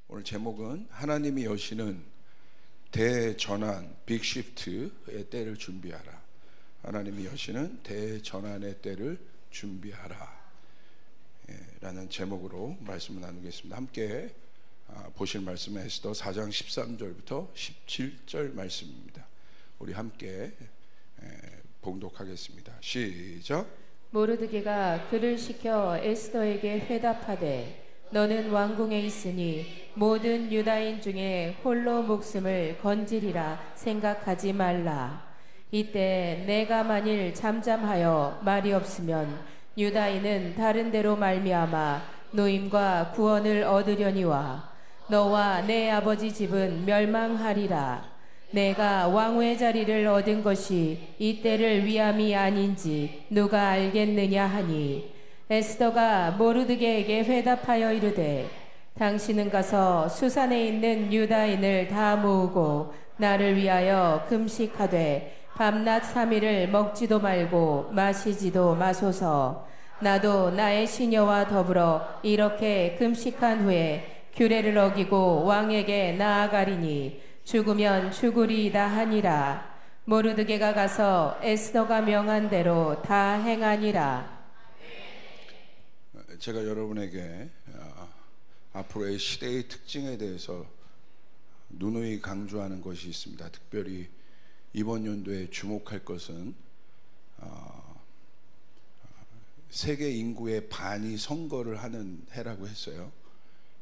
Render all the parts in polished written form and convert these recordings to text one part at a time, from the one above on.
오늘 제목은 하나님이 여시는 대전환 빅시프트의 때를 준비하라. 하나님이 여시는 대전환의 때를 준비하라 라는 제목으로 말씀을 나누겠습니다. 함께 보실 말씀은 에스더 4장 13절부터 17절 말씀입니다. 우리 함께 봉독하겠습니다. 시작. 모르드게가 그를 시켜 에스더에게 회답하되 너는 왕궁에 있으니 모든 유다인 중에 홀로 목숨을 건지리라 생각하지 말라. 이때 내가 만일 잠잠하여 말이 없으면 유다인은 다른 데로 말미암아 노임과 구원을 얻으려니와 너와 내 아버지 집은 멸망하리라. 내가 왕후의 자리를 얻은 것이 이때를 위함이 아닌지 누가 알겠느냐 하니 에스더가 모르드게에게 회답하여 이르되 당신은 가서 수산에 있는 유다인을 다 모으고 나를 위하여 금식하되 밤낮 3일을 먹지도 말고 마시지도 마소서. 나도 나의 시녀와 더불어 이렇게 금식한 후에 규례를 어기고 왕에게 나아가리니 죽으면 죽으리이다 하니라. 모르드게가 가서 에스더가 명한 대로 다 행하니라. 제가 여러분에게 앞으로의 시대의 특징에 대해서 누누이 강조하는 것이 있습니다. 특별히 이번 연도에 주목할 것은 세계 인구의 반이 선거를 하는 해라고 했어요.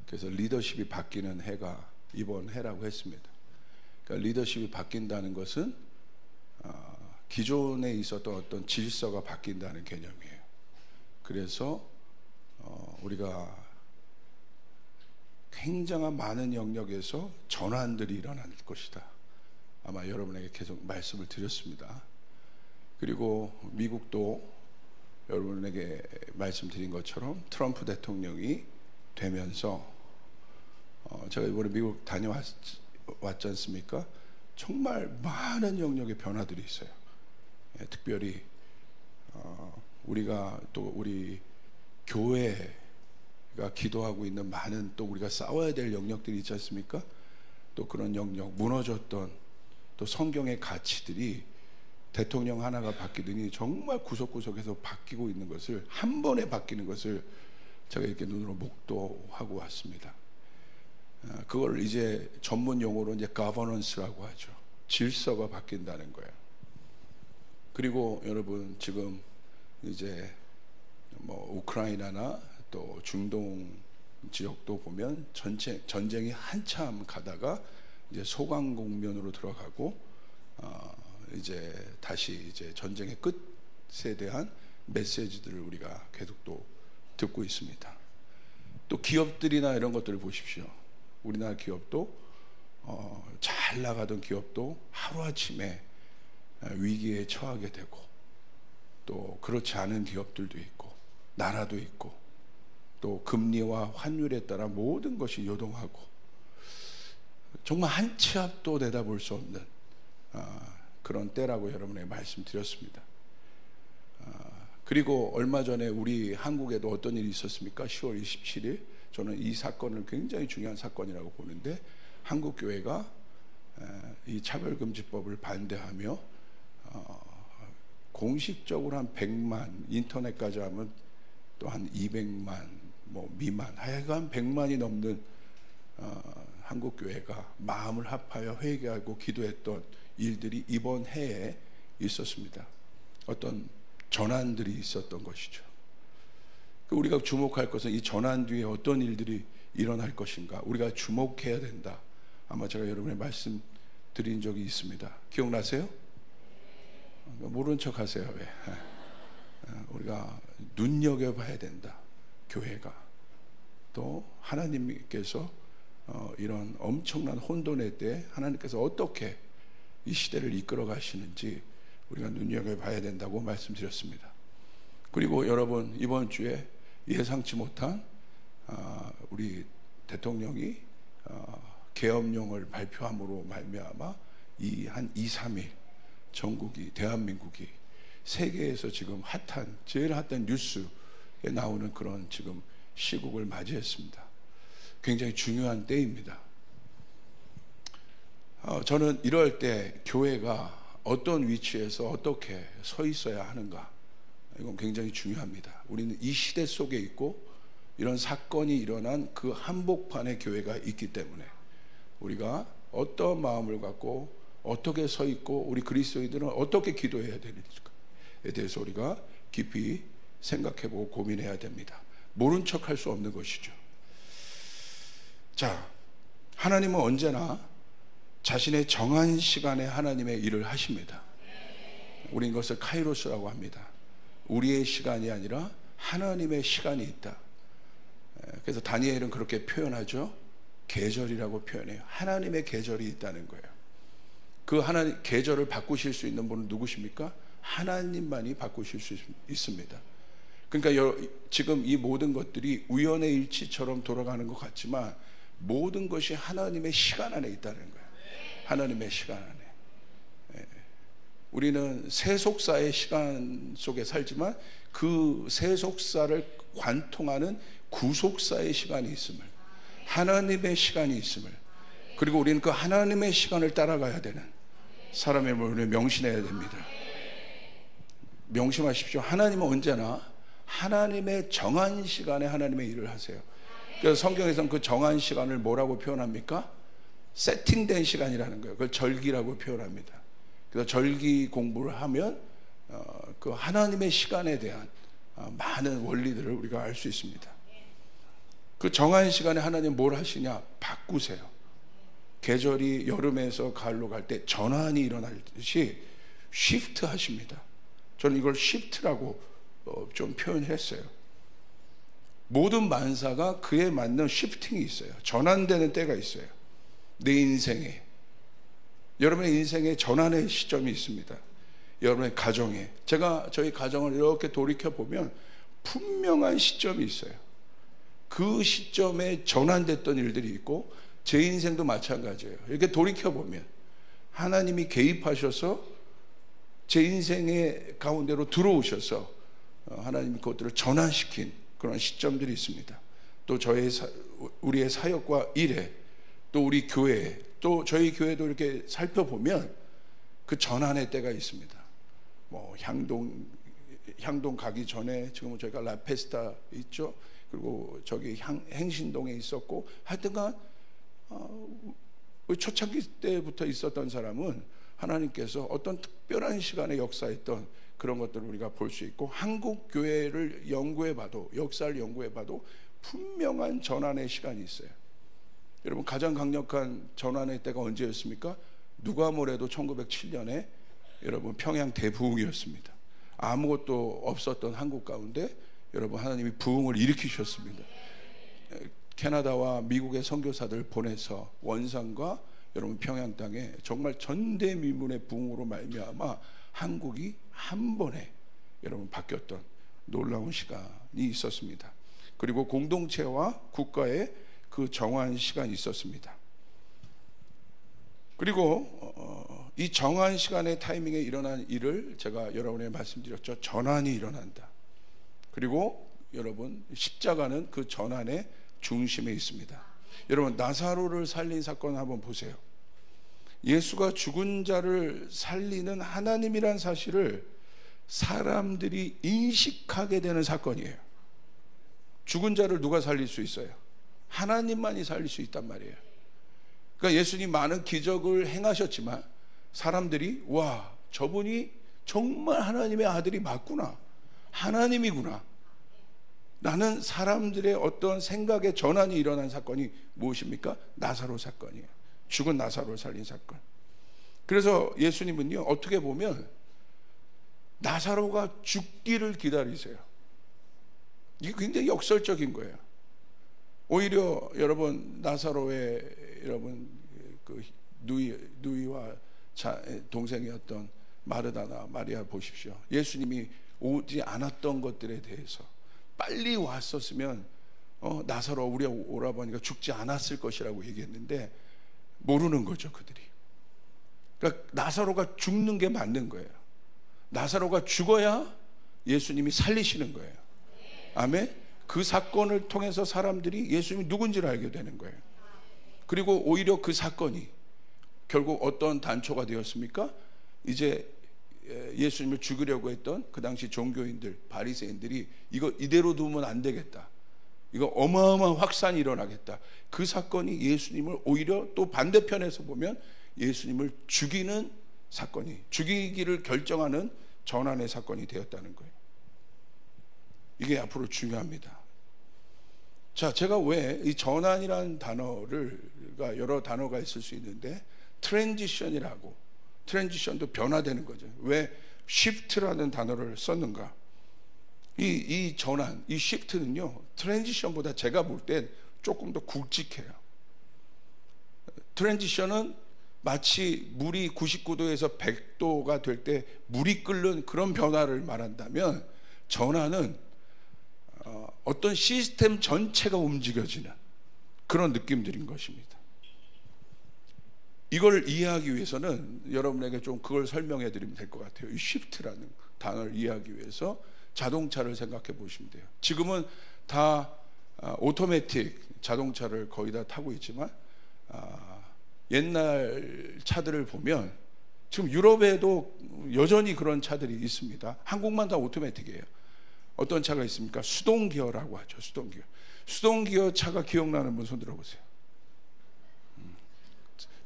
그래서 리더십이 바뀌는 해가 이번 해라고 했습니다. 그러니까 리더십이 바뀐다는 것은 기존에 있었던 어떤 질서가 바뀐다는 개념이에요. 그래서 우리가 굉장한 많은 영역에서 전환들이 일어날 것이다. 아마 여러분에게 계속 말씀을 드렸습니다. 그리고 미국도 여러분에게 말씀드린 것처럼 트럼프 대통령이 되면서 제가 이번에 미국 다녀왔지 않습니까? 정말 많은 영역의 변화들이 있어요. 특별히 우리가 또 우리 교회가 기도하고 있는 많은 또 우리가 싸워야 될 영역들이 있지 않습니까? 또 그런 영역, 무너졌던 또 성경의 가치들이 대통령 하나가 바뀌더니 정말 구석구석에서 바뀌고 있는 것을, 한 번에 바뀌는 것을 제가 이렇게 눈으로 목도하고 왔습니다. 그걸 이제 전문 용어로 이제 governance라고 하죠. 질서가 바뀐다는 거예요. 그리고 여러분 지금 이제 우크라이나나 또 중동 지역도 보면 전쟁이 한참 가다가 이제 소강 국면으로 들어가고 이제 다시 이제 전쟁의 끝에 대한 메시지들을 우리가 계속 또 듣고 있습니다. 또 기업들이나 이런 것들을 보십시오. 우리나라 기업도 잘 나가던 기업도 하루아침에 위기에 처하게 되고, 또 그렇지 않은 기업들도 있고 나라도 있고, 또 금리와 환율에 따라 모든 것이 요동하고, 정말 한 치 앞도 내다볼 수 없는 그런 때라고 여러분에게 말씀드렸습니다. 그리고 얼마 전에 우리 한국에도 어떤 일이 있었습니까? 10월 27일 저는 이 사건을 굉장히 중요한 사건이라고 보는데, 한국 교회가 이 차별금지법을 반대하며 공식적으로 한 100만, 인터넷까지 하면 또 한 200만 미만, 하여간 100만이 넘는 한국 교회가 마음을 합하여 회개하고 기도했던 일들이 이번 해에 있었습니다. 어떤 전환들이 있었던 것이죠. 우리가 주목할 것은 이 전환 뒤에 어떤 일들이 일어날 것인가, 우리가 주목해야 된다. 아마 제가 여러분의 말씀 드린 적이 있습니다. 기억나세요? 모른 척 하세요. 왜? 우리가 눈여겨봐야 된다. 교회가. 또 하나님께서 이런 엄청난 혼돈의 때 하나님께서 어떻게 이 시대를 이끌어 가시는지 우리가 눈여겨봐야 된다고 말씀드렸습니다. 그리고 여러분, 이번 주에 예상치 못한 우리 대통령이 계엄령을 발표함으로 말미암아 한 2, 3일 전국이, 대한민국이 세계에서 지금 제일 핫한 뉴스에 나오는 그런 지금 시국을 맞이했습니다. 굉장히 중요한 때입니다. 저는 이럴 때 교회가 어떤 위치에서 어떻게 서 있어야 하는가, 이건 굉장히 중요합니다. 우리는 이 시대 속에 있고 이런 사건이 일어난 그 한복판에 교회가 있기 때문에 우리가 어떤 마음을 갖고 어떻게 서 있고 우리 그리스도인들은 어떻게 기도해야 되는지에 대해서 우리가 깊이 생각해보고 고민해야 됩니다. 모른 척 할 수 없는 것이죠. 자, 하나님은 언제나 자신의 정한 시간에 하나님의 일을 하십니다. 우리는 이것을 카이로스라고 합니다. 우리의 시간이 아니라 하나님의 시간이 있다. 그래서 다니엘은 그렇게 표현하죠. 계절이라고 표현해요. 하나님의 계절이 있다는 거예요. 그 하나님 계절을 바꾸실 수 있는 분은 누구십니까? 하나님만이 바꾸실 수 있습니다. 그러니까 지금 이 모든 것들이 우연의 일치처럼 돌아가는 것 같지만 모든 것이 하나님의 시간 안에 있다는 거예요. 하나님의 시간 안에. 우리는 세속사의 시간 속에 살지만 그 세속사를 관통하는 구속사의 시간이 있음을, 하나님의 시간이 있음을, 그리고 우리는 그 하나님의 시간을 따라가야 되는 사람의 몸을 명심해야 됩니다. 명심하십시오. 하나님은 언제나 하나님의 정한 시간에 하나님의 일을 하세요. 그래서 성경에서는 그 정한 시간을 뭐라고 표현합니까? 세팅된 시간이라는 거예요. 그걸 절기라고 표현합니다. 그래서 절기 공부를 하면 그 하나님의 시간에 대한 많은 원리들을 우리가 알 수 있습니다. 그 정한 시간에 하나님 뭘 하시냐? 바꾸세요. 계절이 여름에서 가을로 갈 때 전환이 일어나듯이 시프트 하십니다. 저는 이걸 시프트라고 좀 표현했어요. 모든 만사가 그에 맞는 시프팅이 있어요. 전환되는 때가 있어요. 내 인생에, 여러분의 인생에 전환의 시점이 있습니다. 여러분의 가정에, 제가 저희 가정을 이렇게 돌이켜보면 분명한 시점이 있어요. 그 시점에 전환됐던 일들이 있고 제 인생도 마찬가지예요. 이렇게 돌이켜보면 하나님이 개입하셔서 제 인생의 가운데로 들어오셔서 하나님이 그것들을 전환시킨 그런 시점들이 있습니다. 또 우리의 사역과 일에, 또 우리 교회에, 또 저희 교회도 이렇게 살펴보면 그 전환의 때가 있습니다. 뭐 향동 가기 전에 지금은 저희가 라페스타 있죠. 그리고 저기 행신동에 있었고, 하여튼간 초창기 때부터 있었던 사람은 하나님께서 어떤 특별한 시간에 역사했던 그런 것들을 우리가 볼 수 있고, 한국 교회를 연구해봐도, 역사를 연구해봐도 분명한 전환의 시간이 있어요. 여러분, 가장 강력한 전환의 때가 언제였습니까? 누가 뭐래도 1907년에 여러분 평양 대부흥이었습니다. 아무것도 없었던 한국 가운데 여러분 하나님이 부흥을 일으키셨습니다. 캐나다와 미국의 선교사들 보내서 원산과 여러분 평양 땅에 정말 전대미문의 부흥으로 말미암아 한국이 한 번에 여러분 바뀌었던 놀라운 시간이 있었습니다. 그리고 공동체와 국가의 그 정한 시간이 있었습니다. 그리고 이 정한 시간의 타이밍에 일어난 일을 제가 여러분에게 말씀드렸죠. 전환이 일어난다. 그리고 여러분 십자가는 그 전환의 중심에 있습니다. 여러분, 나사로를 살린 사건 한번 보세요. 예수가 죽은 자를 살리는 하나님이란 사실을 사람들이 인식하게 되는 사건이에요. 죽은 자를 누가 살릴 수 있어요? 하나님만이 살릴 수 있단 말이에요. 그러니까 예수님 많은 기적을 행하셨지만 사람들이 와, 저분이 정말 하나님의 아들이 맞구나, 하나님이구나, 나는 사람들의 어떤 생각의 전환이 일어난 사건이 무엇입니까? 나사로 사건이에요. 죽은 나사로를 살린 사건. 그래서 예수님은요, 어떻게 보면 나사로가 죽기를 기다리세요. 이게 굉장히 역설적인 거예요. 오히려 여러분, 나사로의 여러분 그 누이와 동생이었던 마르다나 마리아 보십시오. 예수님이 오지 않았던 것들에 대해서 빨리 왔었으면 나사로 우리 오라버니가 죽지 않았을 것이라고 얘기했는데 모르는 거죠, 그들이. 그러니까 나사로가 죽는 게 맞는 거예요. 나사로가 죽어야 예수님이 살리시는 거예요. 아멘. 그 사건을 통해서 사람들이 예수님이 누군지를 알게 되는 거예요. 그리고 오히려 그 사건이 결국 어떤 단초가 되었습니까? 이제 예수님을 죽이려고 했던 그 당시 종교인들, 바리새인들이 이거 이대로 두면 안 되겠다, 이거 어마어마한 확산이 일어나겠다. 그 사건이 예수님을 오히려 또 반대편에서 보면 예수님을 죽이는 사건이, 죽이기를 결정하는 전환의 사건이 되었다는 거예요. 이게 앞으로 중요합니다. 자, 제가 왜 이 전환이라는 단어가 여러 단어가 있을 수 있는데 트랜지션이라고, 트랜지션도 변화되는 거죠. 왜 shift라는 단어를 썼는가? 이 전환, 이 shift는요, 트랜지션보다 제가 볼 땐 조금 더 굵직해요. 트랜지션은 마치 물이 99도에서 100도가 될 때 물이 끓는 그런 변화를 말한다면, 전환은 어떤 시스템 전체가 움직여지는 그런 느낌들인 것입니다. 이걸 이해하기 위해서는 여러분에게 좀 그걸 설명해 드리면 될 것 같아요. 이 shift라는 단어를 이해하기 위해서 자동차를 생각해 보시면 돼요. 지금은 다 오토매틱 자동차를 거의 다 타고 있지만 옛날 차들을 보면 지금 유럽에도 여전히 그런 차들이 있습니다. 한국만 다 오토매틱이에요. 어떤 차가 있습니까? 수동기어라고 하죠. 수동기어. 수동기어 차가 기억나는 분 손 들어보세요.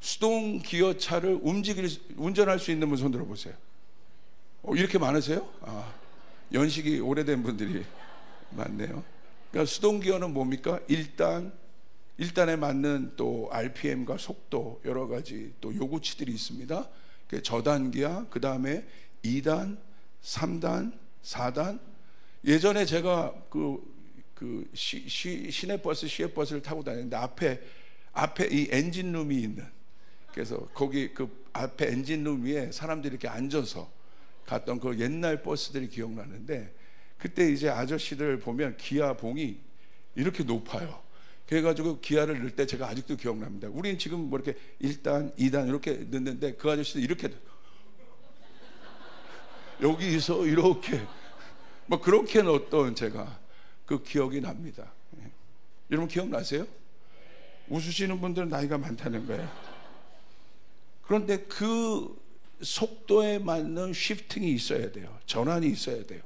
수동기어 차를 운전할 수 있는 분 손 들어보세요. 이렇게 많으세요? 연식이 오래된 분들이 많네요. 그러니까 수동기어는 뭡니까? 1단에 맞는 또 RPM과 속도, 여러 가지 또 요구치들이 있습니다. 저단기아, 그 다음에 2단, 3단, 4단. 예전에 제가 시내버스, 시외버스를 타고 다녔는데 앞에 이 엔진룸이 있는, 그래서 거기 그 앞에 엔진룸 위에 사람들이 이렇게 앉아서 갔던 그 옛날 버스들이 기억나는데, 그때 이제 아저씨들 보면 기아 봉이 이렇게 높아요. 그래가지고 기아를 넣을 때 제가 아직도 기억납니다. 우린 지금 뭐 이렇게 1단, 2단 이렇게 넣는데 그 아저씨들 이렇게 여기서 이렇게 뭐 그렇게 넣었던 제가 그 기억이 납니다. 여러분 기억나세요? 웃으시는 분들은 나이가 많다는 거예요. 그런데 그 속도에 맞는 쉬프팅이 있어야 돼요. 전환이 있어야 돼요.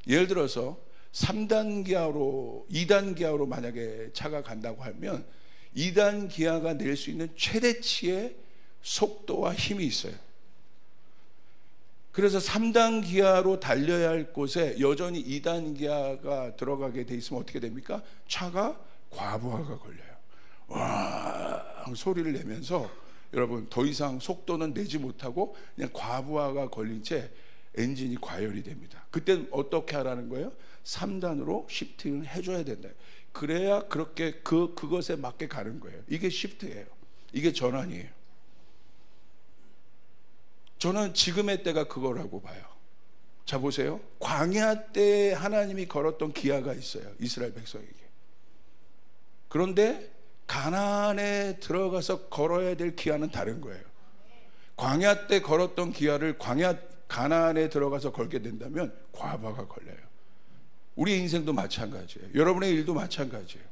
예를 들어서 3단 기아로 2단 기아로 만약에 차가 간다고 하면 2단 기아가 낼 수 있는 최대치의 속도와 힘이 있어요. 그래서 3단 기아로 달려야 할 곳에 여전히 2단 기아가 들어가게 돼 있으면 어떻게 됩니까? 차가 과부하가 걸려요. 와 소리를 내면서 여러분 더 이상 속도는 내지 못하고 그냥 과부하가 걸린 채 엔진이 과열이 됩니다. 그때 어떻게 하라는 거예요? 3단으로 시프팅을 해줘야 된다. 그래야 그렇게 그것에 맞게 가는 거예요. 이게 시프트예요. 이게 전환이에요. 저는 지금의 때가 그거라고 봐요. 자 보세요. 광야 때 하나님이 걸었던 기아가 있어요. 이스라엘 백성에게. 그런데 가나안에 들어가서 걸어야 될 기아는 다른 거예요. 광야 때 걸었던 기아를 가나안에 들어가서 걸게 된다면 과부하가 걸려요. 우리의 인생도 마찬가지예요. 여러분의 일도 마찬가지예요.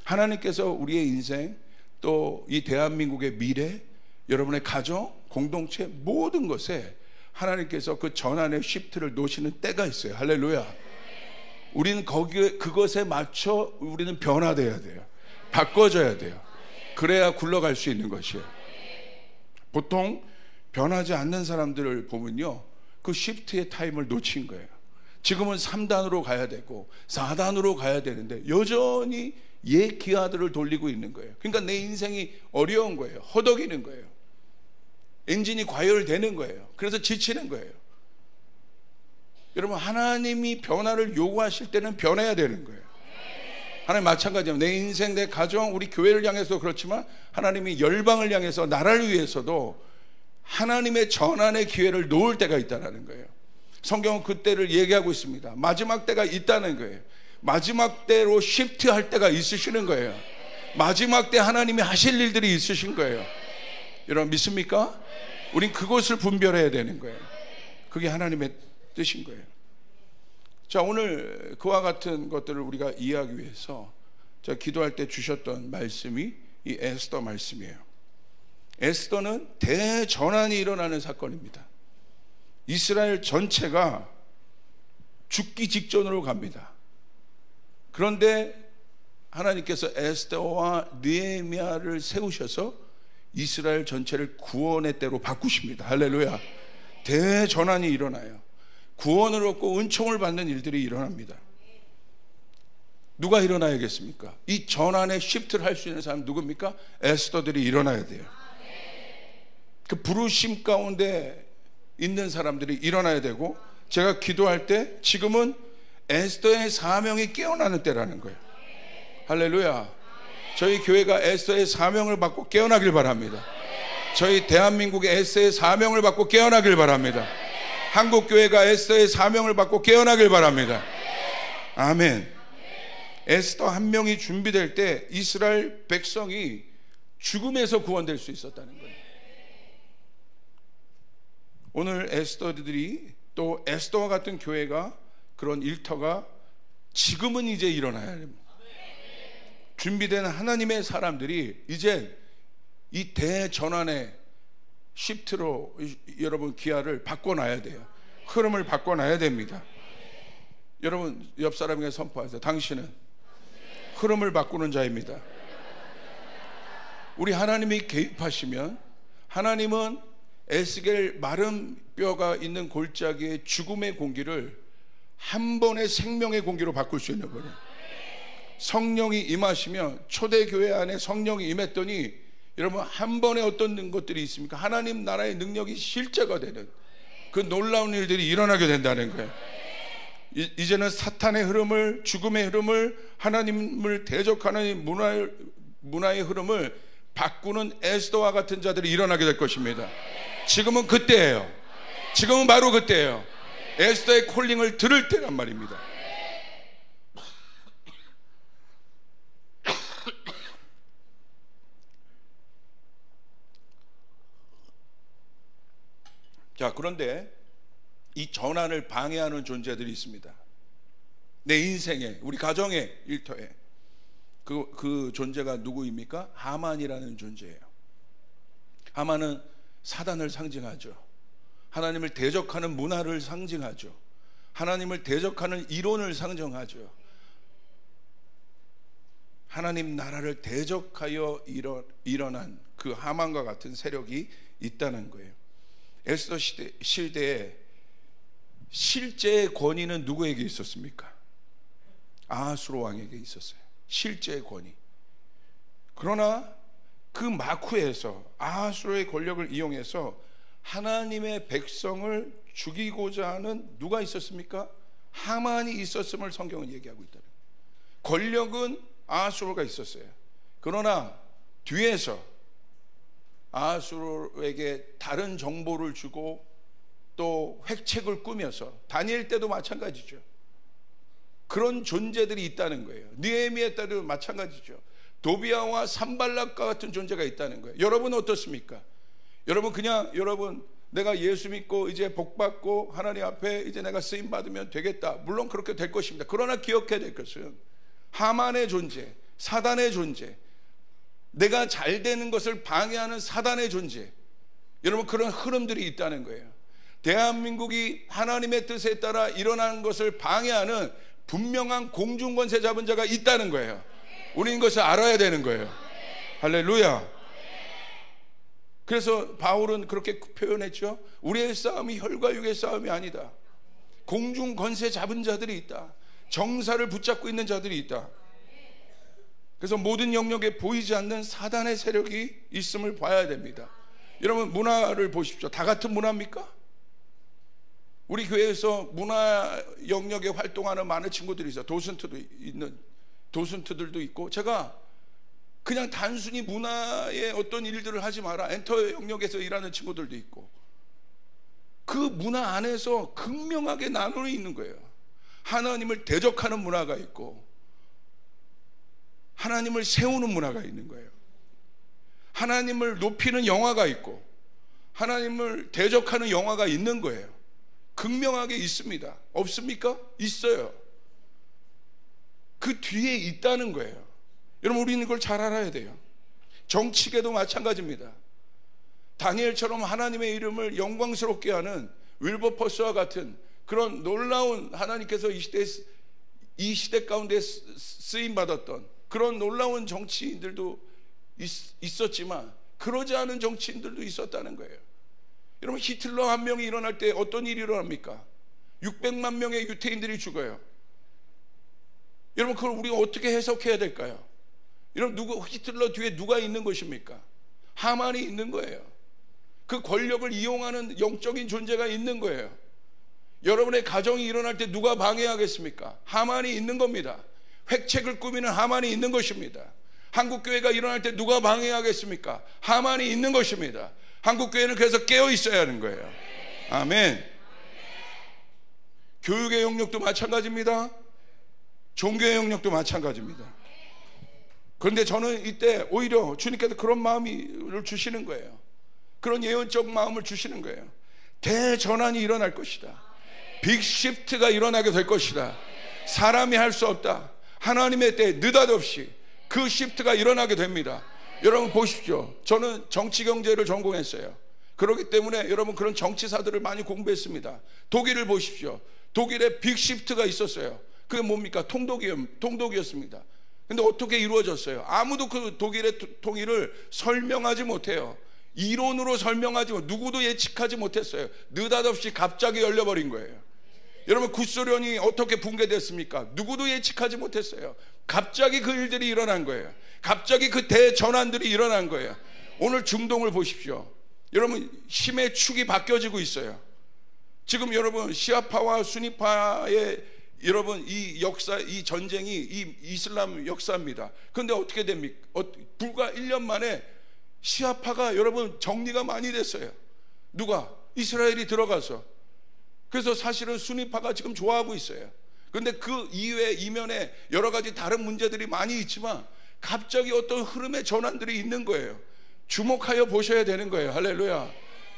하나님께서 우리의 인생, 또 이 대한민국의 미래, 여러분의 가정, 공동체 모든 것에 하나님께서 그 전환의 시프트를 놓으시는 때가 있어요. 할렐루야. 우리는 그것에 맞춰 우리는 변화돼야 돼요. 바꿔져야 돼요. 그래야 굴러갈 수 있는 것이에요. 보통 변하지 않는 사람들을 보면요, 그 시프트의 타임을 놓친 거예요. 지금은 3단으로 가야 되고 4단으로 가야 되는데 여전히 옛 기아들을 돌리고 있는 거예요. 그러니까 내 인생이 어려운 거예요. 허덕이는 거예요. 엔진이 과열되는 거예요. 그래서 지치는 거예요. 여러분 하나님이 변화를 요구하실 때는 변해야 되는 거예요. 하나님 마찬가지입니다. 내 인생, 내 가정, 우리 교회를 향해서도 그렇지만 하나님이 열방을 향해서 나라를 위해서도 하나님의 전환의 기회를 놓을 때가 있다는 거예요. 성경은 그때를 얘기하고 있습니다. 마지막 때가 있다는 거예요. 마지막 때로 시프트할 때가 있으시는 거예요. 마지막 때 하나님이 하실 일들이 있으신 거예요. 여러분 믿습니까? 우린 그것을 분별해야 되는 거예요. 그게 하나님의 뜻인 거예요. 자, 오늘 그와 같은 것들을 우리가 이해하기 위해서 제가 기도할 때 주셨던 말씀이 이 에스더 말씀이에요. 에스더는 대전환이 일어나는 사건입니다. 이스라엘 전체가 죽기 직전으로 갑니다. 그런데 하나님께서 에스더와 느헤미야를 세우셔서 이스라엘 전체를 구원의 때로 바꾸십니다. 할렐루야. 대전환이 일어나요. 구원을 얻고 은총을 받는 일들이 일어납니다. 누가 일어나야겠습니까? 이 전환의 시프트를 할 수 있는 사람 누굽니까? 에스더들이 일어나야 돼요. 그 부르심 가운데 있는 사람들이 일어나야 되고, 제가 기도할 때 지금은 에스더의 사명이 깨어나는 때라는 거예요. 할렐루야. 저희 교회가 에스더의 사명을 받고 깨어나길 바랍니다. 저희 대한민국의 에스더의 사명을 받고 깨어나길 바랍니다. 한국교회가 에스더의 사명을 받고 깨어나길 바랍니다. 아멘. 에스더 한 명이 준비될 때 이스라엘 백성이 죽음에서 구원될 수 있었다는 거예요. 오늘 에스더들이, 또 에스더와 같은 교회가, 그런 일터가 지금은 이제 일어나야 됩니다. 준비된 하나님의 사람들이 이제 이 대전환의 시프트로 여러분 기아를 바꿔놔야 돼요. 흐름을 바꿔놔야 됩니다. 여러분 옆 사람에게 선포하세요. 당신은 흐름을 바꾸는 자입니다. 우리 하나님이 개입하시면, 하나님은 에스겔 마른 뼈가 있는 골짜기의 죽음의 공기를 한 번의 생명의 공기로 바꿀 수 있는 거예요. 성령이 임하시면, 초대교회 안에 성령이 임했더니 여러분 한 번에 어떤 것들이 있습니까? 하나님 나라의 능력이 실제가 되는 그 놀라운 일들이 일어나게 된다는 거예요. 이제는 사탄의 흐름을, 죽음의 흐름을, 하나님을 대적하는 문화의 흐름을 바꾸는 에스더와 같은 자들이 일어나게 될 것입니다. 지금은 그때예요. 지금은 바로 그때예요. 에스더의 콜링을 들을 때란 말입니다. 자, 그런데 이 전환을 방해하는 존재들이 있습니다. 내 인생에, 우리 가정의 일터에. 그 존재가 누구입니까? 하만이라는 존재예요. 하만은 사단을 상징하죠. 하나님을 대적하는 문화를 상징하죠. 하나님을 대적하는 이론을 상징하죠. 하나님 나라를 대적하여 일어난 그 하만과 같은 세력이 있다는 거예요. 에스더 시대에 실제의 권위는 누구에게 있었습니까? 아하수로 왕에게 있었어요. 실제의 권위. 그러나 그 마쿠에서 아하수로의 권력을 이용해서 하나님의 백성을 죽이고자 하는 누가 있었습니까? 하만이 있었음을 성경은 얘기하고 있다는 거예요. 권력은 아하수로가 있었어요. 그러나 뒤에서 아하수로에게 다른 정보를 주고 또 획책을 꾸며서, 다니엘 때도 마찬가지죠. 그런 존재들이 있다는 거예요. 느헤미야 때도 마찬가지죠. 도비아와 산발락과 같은 존재가 있다는 거예요. 여러분 어떻습니까? 여러분 그냥 내가 예수 믿고 이제 복 받고 하나님 앞에 이제 내가 쓰임 받으면 되겠다, 물론 그렇게 될 것입니다. 그러나 기억해야 될 것은 하만의 존재, 사단의 존재, 내가 잘 되는 것을 방해하는 사단의 존재, 여러분 그런 흐름들이 있다는 거예요. 대한민국이 하나님의 뜻에 따라 일어나는 것을 방해하는 분명한 공중권세 잡은 자가 있다는 거예요. 우리는 이것을 알아야 되는 거예요. 할렐루야. 그래서 바울은 그렇게 표현했죠. 우리의 싸움이 혈과 육의 싸움이 아니다. 공중권세 잡은 자들이 있다. 정사를 붙잡고 있는 자들이 있다. 그래서 모든 영역에 보이지 않는 사단의 세력이 있음을 봐야 됩니다. 여러분 문화를 보십시오. 다 같은 문화입니까? 우리 교회에서 문화 영역에 활동하는 많은 친구들이 있어요. 도슨트들도 있고, 제가 그냥 단순히 문화의 어떤 일들을 하지 마라, 엔터 영역에서 일하는 친구들도 있고, 그 문화 안에서 극명하게 나누어 있는 거예요. 하나님을 대적하는 문화가 있고 하나님을 세우는 문화가 있는 거예요. 하나님을 높이는 영화가 있고 하나님을 대적하는 영화가 있는 거예요. 극명하게 있습니다. 없습니까? 있어요. 그 뒤에 있다는 거예요. 여러분, 우리는 이걸 잘 알아야 돼요. 정치계도 마찬가지입니다. 다니엘처럼 하나님의 이름을 영광스럽게 하는 윌버퍼스와 같은 그런 놀라운, 하나님께서 이 시대 가운데 쓰임받았던 그런 놀라운 정치인들도 있었지만, 그러지 않은 정치인들도 있었다는 거예요. 여러분, 히틀러 한 명이 일어날 때 어떤 일이 일어납니까? 600만 명의 유태인들이 죽어요. 여러분, 그걸 우리가 어떻게 해석해야 될까요? 여러분, 히틀러 뒤에 누가 있는 것입니까? 하만이 있는 거예요. 그 권력을 이용하는 영적인 존재가 있는 거예요. 여러분의 가정이 일어날 때 누가 방해하겠습니까? 하만이 있는 겁니다. 획책을 꾸미는 하만이 있는 것입니다. 한국교회가 일어날 때 누가 방해하겠습니까? 하만이 있는 것입니다. 한국교회는 그래서 깨어 있어야 하는 거예요. 아멘. 교육의 영역도 마찬가지입니다. 종교의 영역도 마찬가지입니다. 그런데 저는 이때 오히려 주님께서 그런 마음을 주시는 거예요. 그런 예언적 마음을 주시는 거예요. 대전환이 일어날 것이다. 빅시프트가 일어나게 될 것이다. 사람이 할 수 없다. 하나님의 때에 느닷없이 그 시프트가 일어나게 됩니다. 여러분 보십시오. 저는 정치경제를 전공했어요. 그렇기 때문에 여러분, 그런 정치사들을 많이 공부했습니다. 독일을 보십시오. 독일에 빅시프트가 있었어요. 그게 뭡니까? 통독이었습니다. 근데 어떻게 이루어졌어요? 아무도 그 독일의 통일을 설명하지 못해요. 이론으로 설명하지 못, 누구도 예측하지 못했어요. 느닷없이 갑자기 열려버린 거예요. 여러분, 구소련이 어떻게 붕괴됐습니까? 누구도 예측하지 못했어요. 갑자기 그 일들이 일어난 거예요. 갑자기 그 대전환들이 일어난 거예요. 오늘 중동을 보십시오. 여러분, 힘의 축이 바뀌어지고 있어요. 지금 여러분, 시아파와 수니파의 여러분 이 역사, 이 전쟁이 이 이슬람 역사입니다. 그런데 어떻게 됩니까? 불과 1년 만에 시아파가 여러분 정리가 많이 됐어요. 누가? 이스라엘이 들어가서. 그래서 사실은 수니파가 지금 좋아하고 있어요. 그런데 그 이외에 이면에 여러 가지 다른 문제들이 많이 있지만 갑자기 어떤 흐름의 전환들이 있는 거예요. 주목하여 보셔야 되는 거예요. 할렐루야.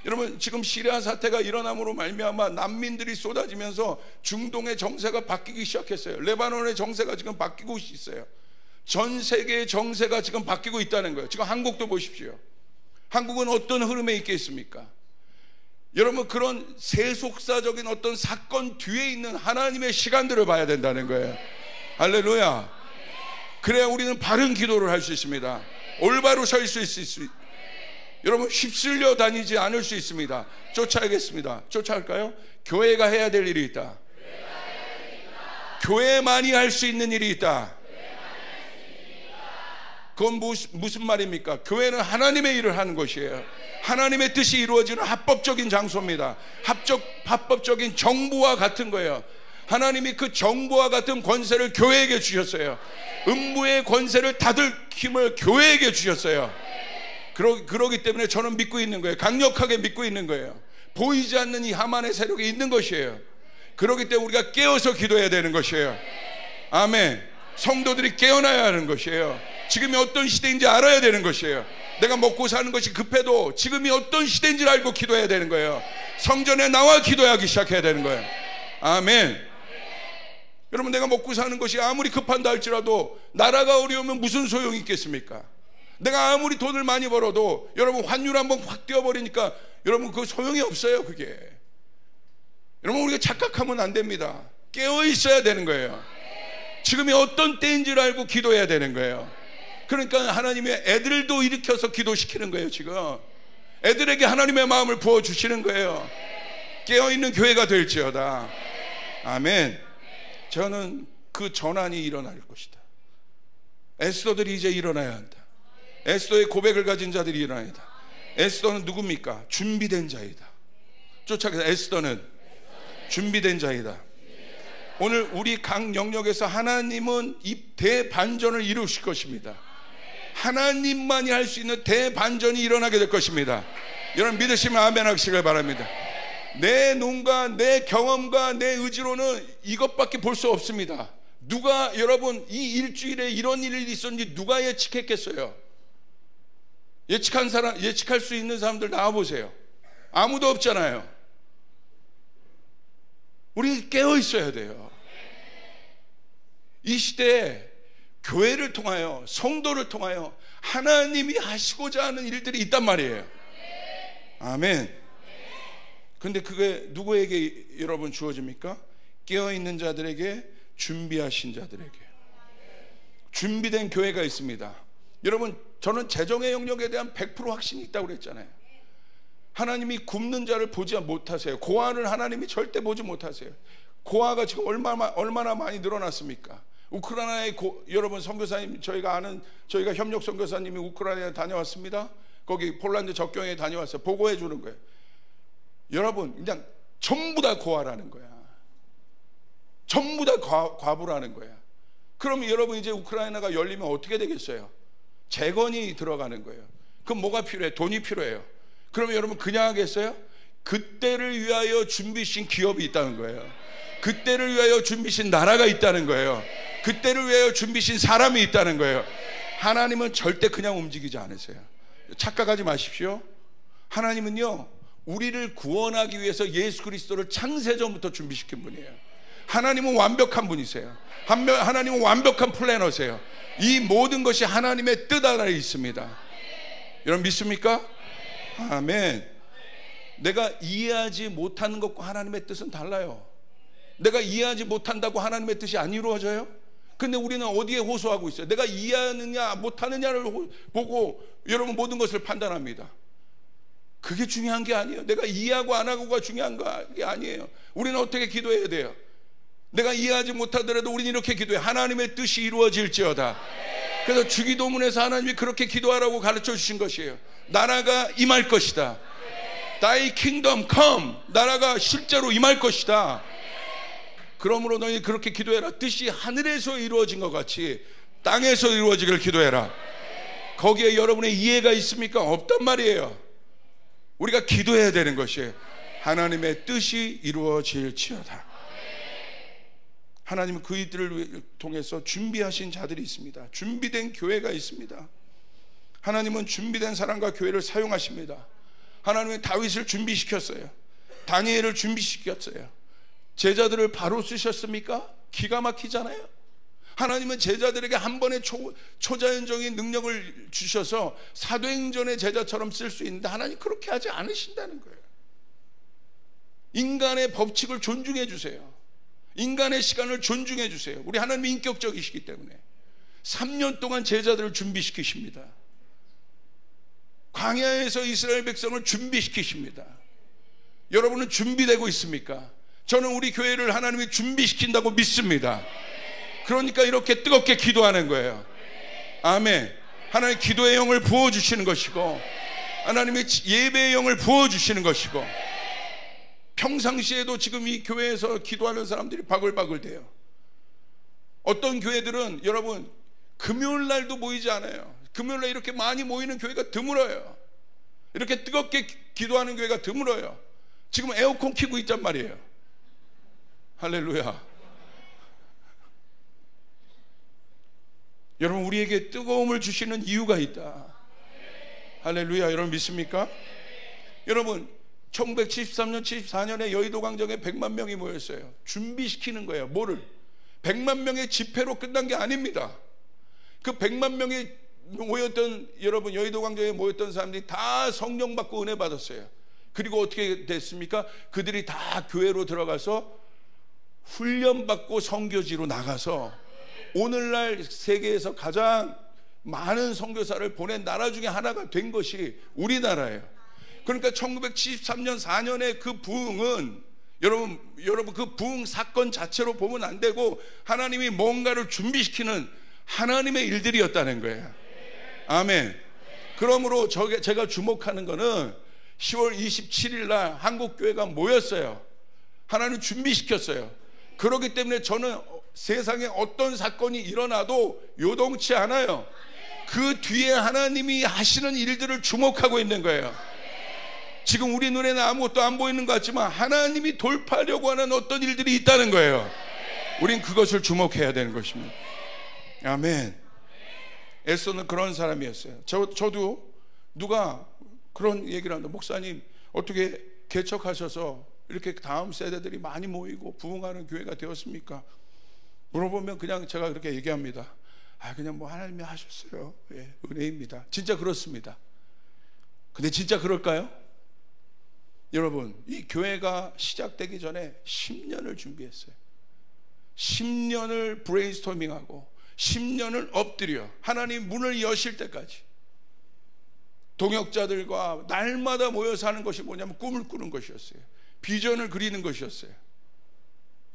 여러분, 지금 시리아 사태가 일어남으로 말미암아 난민들이 쏟아지면서 중동의 정세가 바뀌기 시작했어요. 레바논의 정세가 지금 바뀌고 있어요. 전 세계의 정세가 지금 바뀌고 있다는 거예요. 지금 한국도 보십시오. 한국은 어떤 흐름에 있겠습니까? 여러분, 그런 세속사적인 어떤 사건 뒤에 있는 하나님의 시간들을 봐야 된다는 거예요. 할렐루야. 그래야 우리는 바른 기도를 할 수 있습니다. 올바로 설 수 있습니다. 여러분, 휩쓸려 다니지 않을 수 있습니다. 쫓아야겠습니다. 쫓아갈까요? 교회가 해야 될 일이 있다. 교회만이 할 수 있는 일이 있다. 그건 무슨 말입니까? 교회는 하나님의 일을 하는 것이에요. 하나님의 뜻이 이루어지는 합법적인 장소입니다. 합법적인 정부와 같은 거예요. 하나님이 그 정부와 같은 권세를 교회에게 주셨어요. 음부의 권세를 닫을 힘을 교회에게 주셨어요. 그러기 때문에 저는 믿고 있는 거예요. 강력하게 믿고 있는 거예요. 보이지 않는 이 하만의 세력이 있는 것이에요. 그러기 때문에 우리가 깨어서 기도해야 되는 것이에요. 아멘. 성도들이 깨어나야 하는 것이에요. 지금이 어떤 시대인지 알아야 되는 것이에요. 내가 먹고 사는 것이 급해도 지금이 어떤 시대인지를 알고 기도해야 되는 거예요. 성전에 나와 기도하기 시작해야 되는 거예요. 아멘. 여러분, 내가 먹고 사는 것이 아무리 급한다 할지라도 나라가 어려우면 무슨 소용이 있겠습니까? 내가 아무리 돈을 많이 벌어도 여러분 환율 한번 확 뛰어버리니까 여러분 그 소용이 없어요. 그게 여러분, 우리가 착각하면 안 됩니다. 깨어 있어야 되는 거예요. 지금이 어떤 때인지를 알고 기도해야 되는 거예요. 그러니까 하나님의 애들도 일으켜서 기도시키는 거예요. 지금 애들에게 하나님의 마음을 부어주시는 거예요. 깨어있는 교회가 될지어다. 아멘. 저는 그 전환이 일어날 것이다. 에스더들이 이제 일어나야 한다. 에스더의 고백을 가진 자들이 일어나야 한다. 에스더는 누굽니까? 준비된 자이다. 쫓아가서 에스더는 준비된 자이다. 오늘 우리 각 영역에서 하나님은 이 대반전을 이루실 것입니다. 하나님만이 할 수 있는 대반전이 일어나게 될 것입니다. 여러분 믿으시면 아멘 하시길 바랍니다. 내 눈과 내 경험과 내 의지로는 이것밖에 볼 수 없습니다. 누가 여러분 이 일주일에 이런 일이 있었는지 누가 예측했겠어요? 예측할 수 있는 사람들 나와보세요. 아무도 없잖아요. 우리 깨어 있어야 돼요. 이 시대에 교회를 통하여, 성도를 통하여 하나님이 하시고자 하는 일들이 있단 말이에요. 아멘. 근데 그게 누구에게 여러분 주어집니까? 깨어있는 자들에게, 준비하신 자들에게. 준비된 교회가 있습니다. 여러분, 저는 재정의 영역에 대한 100% 확신이 있다고 그랬잖아요. 하나님이 굶는 자를 보지 못하세요. 고아를 하나님이 절대 보지 못하세요. 고아가 지금 얼마나 많이 늘어났습니까? 우크라이나에 여러분 선교사님, 저희가 협력 선교사님이 우크라이나에 다녀왔습니다. 거기 폴란드 접경에 다녀왔어요. 보고해 주는 거예요. 여러분, 그냥 전부 다 고아라는 거야. 전부 다 과부라는 거야. 그럼 여러분, 이제 우크라이나가 열리면 어떻게 되겠어요? 재건이 들어가는 거예요. 그럼 뭐가 필요해? 돈이 필요해요. 그러면 여러분 그냥 하겠어요? 그때를 위하여 준비신 기업이 있다는 거예요. 그때를 위하여 준비신 나라가 있다는 거예요. 그때를 위하여 준비신 사람이 있다는 거예요. 하나님은 절대 그냥 움직이지 않으세요. 착각하지 마십시오. 하나님은요, 우리를 구원하기 위해서 예수 그리스도를 창세전부터 준비시킨 분이에요. 하나님은 완벽한 분이세요. 하나님은 완벽한 플래너세요. 이 모든 것이 하나님의 뜻 안에 있습니다. 여러분 믿습니까? 아멘. 내가 이해하지 못하는 것과 하나님의 뜻은 달라요. 내가 이해하지 못한다고 하나님의 뜻이 안 이루어져요? 근데 우리는 어디에 호소하고 있어요? 내가 이해하느냐 못하느냐를 보고 여러분 모든 것을 판단합니다. 그게 중요한 게 아니에요. 내가 이해하고 안 하고가 중요한 게 아니에요. 우리는 어떻게 기도해야 돼요? 내가 이해하지 못하더라도 우리는 이렇게 기도해. 하나님의 뜻이 이루어질지어다. 그래서 주기도문에서 하나님이 그렇게 기도하라고 가르쳐 주신 것이에요. 나라가 임할 것이다. Thy kingdom come. 나라가 실제로 임할 것이다. 그러므로 너희 그렇게 기도해라. 뜻이 하늘에서 이루어진 것 같이 땅에서 이루어지기를 기도해라. 거기에 여러분의 이해가 있습니까? 없단 말이에요. 우리가 기도해야 되는 것이에요. 하나님의 뜻이 이루어질지어다. 하나님은 그 이들을 통해서 준비하신 자들이 있습니다. 준비된 교회가 있습니다. 하나님은 준비된 사람과 교회를 사용하십니다. 하나님은 다윗을 준비시켰어요. 다니엘을 준비시켰어요. 제자들을 바로 쓰셨습니까? 기가 막히잖아요. 하나님은 제자들에게 한 번에 초자연적인 능력을 주셔서 사도행전의 제자처럼 쓸 수 있는데 하나님 그렇게 하지 않으신다는 거예요. 인간의 법칙을 존중해 주세요. 인간의 시간을 존중해 주세요. 우리 하나님이 인격적이시기 때문에 3년 동안 제자들을 준비시키십니다. 광야에서 이스라엘 백성을 준비시키십니다. 여러분은 준비되고 있습니까? 저는 우리 교회를 하나님이 준비시킨다고 믿습니다. 그러니까 이렇게 뜨겁게 기도하는 거예요. 아멘. 하나님 기도의 영을 부어주시는 것이고 하나님의 예배의 영을 부어주시는 것이고 평상시에도 지금 이 교회에서 기도하는 사람들이 바글바글 돼요. 어떤 교회들은 여러분 금요일 날도 모이지 않아요. 금요일 날 이렇게 많이 모이는 교회가 드물어요. 이렇게 뜨겁게 기도하는 교회가 드물어요. 지금 에어컨 켜고 있단 말이에요. 할렐루야. 여러분 우리에게 뜨거움을 주시는 이유가 있다. 할렐루야. 여러분 믿습니까? 여러분 1973년 74년에 여의도 광장에 100만 명이 모였어요. 준비시키는 거예요. 뭐를? 100만 명의 집회로 끝난 게 아닙니다. 그 100만 명이 모였던 여러분 여의도 광장에 모였던 사람들이 다 성령 받고 은혜 받았어요. 그리고 어떻게 됐습니까? 그들이 다 교회로 들어가서 훈련받고 선교지로 나가서 오늘날 세계에서 가장 많은 선교사를 보낸 나라 중에 하나가 된 것이 우리나라예요. 그러니까 1973년 4년의 그 부흥은 여러분 그 부흥 사건 자체로 보면 안 되고 하나님이 뭔가를 준비시키는 하나님의 일들이었다는 거예요. 아멘. 그러므로 제가 주목하는 거는 10월 27일 날 한국교회가 모였어요. 하나님 준비시켰어요. 그렇기 때문에 저는 세상에 어떤 사건이 일어나도 요동치 않아요. 그 뒤에 하나님이 하시는 일들을 주목하고 있는 거예요. 지금 우리 눈에는 아무것도 안 보이는 것 같지만 하나님이 돌파하려고 하는 어떤 일들이 있다는 거예요. 우린 그것을 주목해야 되는 것입니다. 아멘. 에스더는 그런 사람이었어요. 저도 누가 그런 얘기를 한다. 목사님 어떻게 개척하셔서 이렇게 다음 세대들이 많이 모이고 부흥하는 교회가 되었습니까? 물어보면 그냥 제가 그렇게 얘기합니다. 그냥 뭐 하나님이 하셨어요. 예, 은혜입니다. 진짜 그렇습니다. 근데 진짜 그럴까요? 여러분, 이 교회가 시작되기 전에 10년을 준비했어요. 10년을 브레인스토밍하고 10년을 엎드려 하나님 문을 여실 때까지 동역자들과 날마다 모여서 하는 것이 뭐냐면 꿈을 꾸는 것이었어요. 비전을 그리는 것이었어요.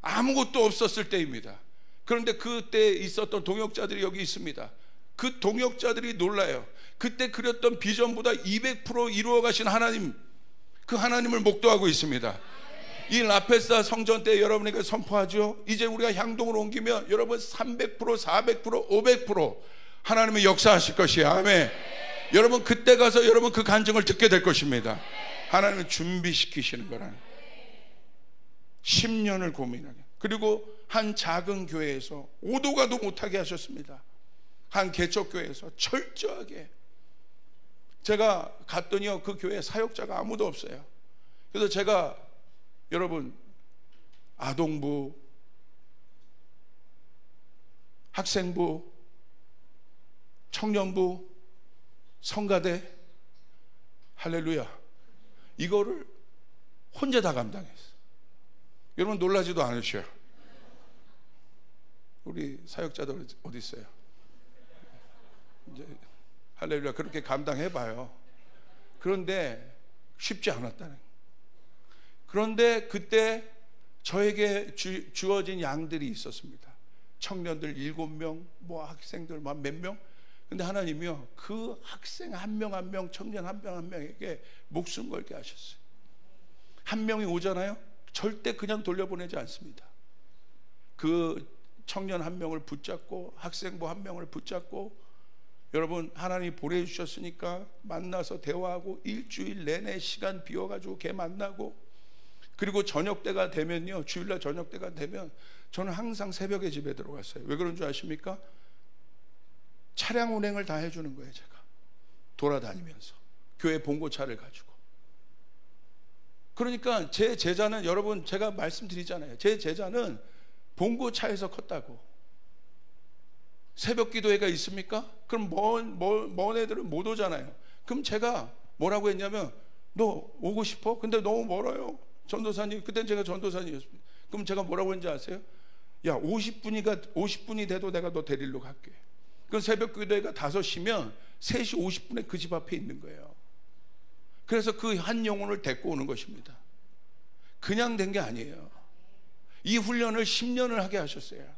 아무것도 없었을 때입니다. 그런데 그때 있었던 동역자들이 여기 있습니다. 그 동역자들이 놀라요. 그때 그렸던 비전보다 200% 이루어 가신 하나님, 그 하나님을 목도하고 있습니다. 이 라페스타 성전 때 여러분에게 선포하죠. 이제 우리가 향동으로 옮기면 여러분 300%, 400%, 500% 하나님이 역사하실 것이에요. 아멘. 여러분 그때 가서 여러분 그 간증을 듣게 될 것입니다. 하나님은 준비시키시는 거라는 10년을 고민하게. 그리고 한 작은 교회에서 오도 가도 못하게 하셨습니다. 한 개척교회에서 철저하게. 제가 갔더니요, 그 교회에 사역자가 아무도 없어요. 그래서 제가 여러분 아동부, 학생부, 청년부, 성가대, 할렐루야, 이거를 혼자 다 감당했어요. 여러분 놀라지도 않으셔요. 우리 사역자들 어디 있어요? 이제 할렐루야, 그렇게 감당해봐요. 그런데 쉽지 않았다는. 그런데 그때 저에게 주어진 양들이 있었습니다. 청년들 7명, 뭐 학생들 몇 명. 근데 하나님이요, 그 학생 한 명 한 명, 청년 한 명 한 명에게 목숨 걸게 하셨어요. 한 명이 오잖아요, 절대 그냥 돌려보내지 않습니다. 그 청년 한 명을 붙잡고 학생부 한 명을 붙잡고, 여러분 하나님이 보내주셨으니까 만나서 대화하고 일주일 내내 시간 비워가지고 걔 만나고, 그리고 저녁 때가 되면요, 주일날 저녁 때가 되면 저는 항상 새벽에 집에 들어갔어요. 왜 그런 줄 아십니까? 차량 운행을 다 해주는 거예요. 제가 돌아다니면서 교회 봉고차를 가지고. 그러니까 제 제자는, 여러분 제가 말씀드리잖아요, 제 제자는 봉고차에서 컸다고. 새벽 기도회가 있습니까? 그럼 먼 애들은 못 오잖아요. 그럼 제가 뭐라고 했냐면, 너 오고 싶어? 근데 너무 멀어요, 전도사님. 그때는 제가 전도사님이었습니다. 그럼 제가 뭐라고 했는지 아세요? 야, 50분이 돼도 내가 너 데리러 갈게. 그 새벽 기도회가 5시면 3시 50분에 그 집 앞에 있는 거예요. 그래서 그 한 영혼을 데리고 오는 것입니다. 그냥 된 게 아니에요. 이 훈련을 10년을 하게 하셨어요.